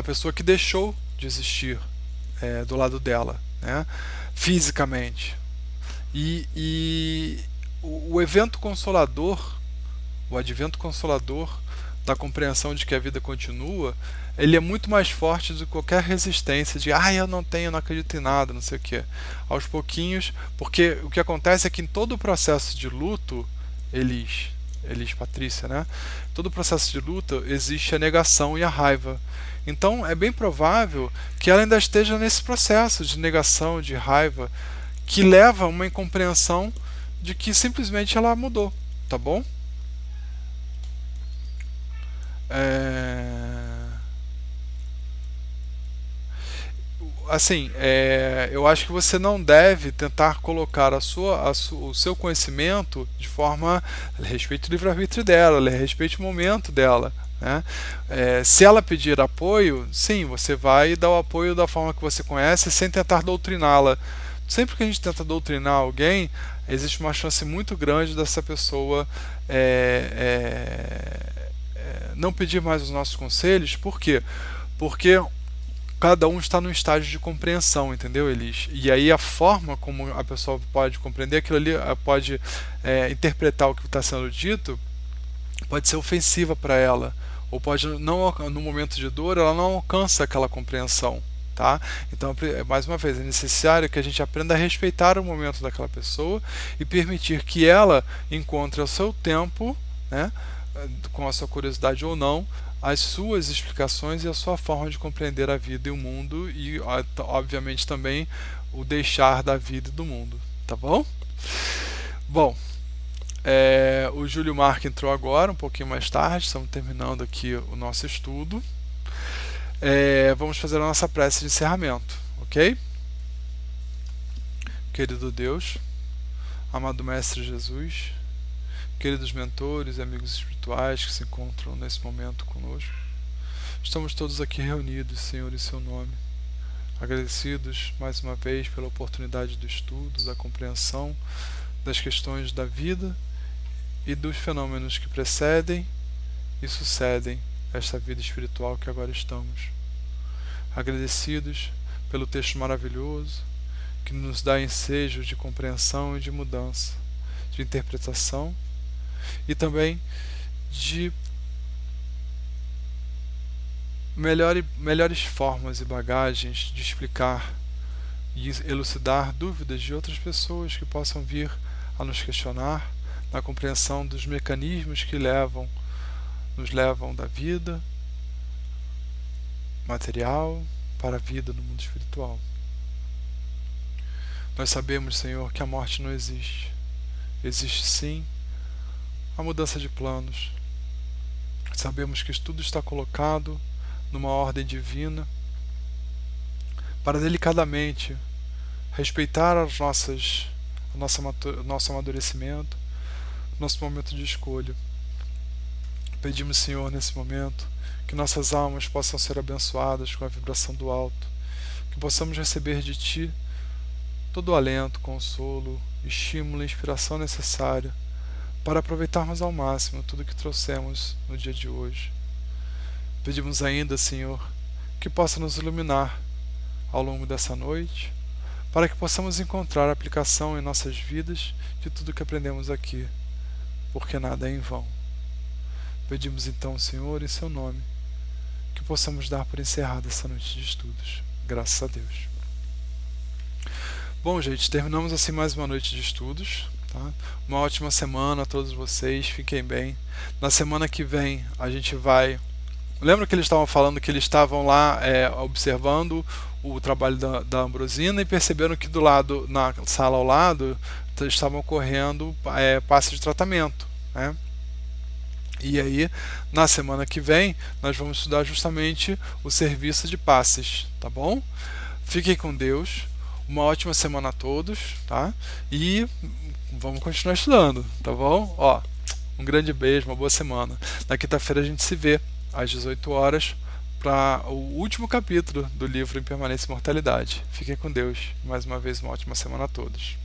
pessoa que deixou de existir do lado dela, né, fisicamente. E o evento consolador, o advento consolador da compreensão de que a vida continua, ele é muito mais forte do que qualquer resistência de eu não acredito em nada, não sei o que. Aos pouquinhos, porque o que acontece é que em todo o processo de luto, Elis Patrícia, né? Todo o processo de luto existe a negação e a raiva. Então é bem provável que ela ainda esteja nesse processo de negação, de raiva, que leva a uma incompreensão de que simplesmente ela mudou, tá bom? Assim, eu acho que você não deve tentar colocar o seu conhecimento de forma respeite o livre-arbítrio dela, respeite o momento dela, né? Se ela pedir apoio, sim, você vai dar o apoio da forma que você conhece, sem tentar doutriná-la. Sempre que a gente tenta doutrinar alguém, existe uma chance muito grande dessa pessoa não pedir mais os nossos conselhos. Por quê? Porque cada um está num estágio de compreensão, entendeu, Elis? E aí a forma como a pessoa pode compreender aquilo ali, pode interpretar o que está sendo dito, pode ser ofensiva para ela, ou pode não, no momento de dor, ela não alcança aquela compreensão, tá? Então, mais uma vez, é necessário que a gente aprenda a respeitar o momento daquela pessoa e permitir que ela encontre ao seu tempo, né, com a sua curiosidade ou não, as suas explicações e a sua forma de compreender a vida e o mundo, e obviamente também o deixar da vida e do mundo, tá bom? Bom, o Júlio Marco entrou agora, um pouquinho mais tarde, estamos terminando aqui o nosso estudo. Vamos fazer a nossa prece de encerramento, ok? Querido Deus, amado Mestre Jesus, queridos mentores e amigos espirituais que se encontram nesse momento conosco, estamos todos aqui reunidos, Senhor, em seu nome, agradecidos mais uma vez pela oportunidade do estudo, da compreensão das questões da vida e dos fenômenos que precedem e sucedem esta vida espiritual que agora estamos. Agradecidos pelo texto maravilhoso que nos dá ensejos de compreensão e de mudança, de interpretação e também de melhores formas e bagagens de explicar e elucidar dúvidas de outras pessoas que possam vir a nos questionar na compreensão dos mecanismos que nos levam da vida material para a vida no mundo espiritual. Nós sabemos, Senhor, que a morte não existe. Existe sim a mudança de planos. Sabemos que tudo está colocado numa ordem divina para delicadamente respeitar nosso amadurecimento, nosso momento de escolha, Pedimos, Senhor, nesse momento, que nossas almas possam ser abençoadas com a vibração do alto, que possamos receber de Ti todo o alento, consolo, estímulo e inspiração necessária para aproveitarmos ao máximo tudo que trouxemos no dia de hoje. Pedimos ainda, Senhor, que possa nos iluminar ao longo dessa noite, para que possamos encontrar aplicação em nossas vidas de tudo que aprendemos aqui, porque nada é em vão. Pedimos então, Senhor, em Seu nome, que possamos dar por encerrada essa noite de estudos. Graças a Deus. Bom, gente, terminamos assim mais uma noite de estudos. Tá? Uma ótima semana a todos vocês, fiquem bem. Na semana que vem a gente vai... Lembra que eles estavam falando que eles estavam lá observando o trabalho da Ambrosina e perceberam que do lado, na sala ao lado, estavam ocorrendo passes de tratamento, né? E aí, na semana que vem, nós vamos estudar justamente o serviço de passes, tá bom? Fiquem com Deus, uma ótima semana a todos, tá? E vamos continuar estudando, tá bom? Ó, um grande beijo, uma boa semana. Na quinta-feira a gente se vê às 18 horas para o último capítulo do livro Impermanência e Imortalidade. Fiquem com Deus. Mais uma vez, uma ótima semana a todos.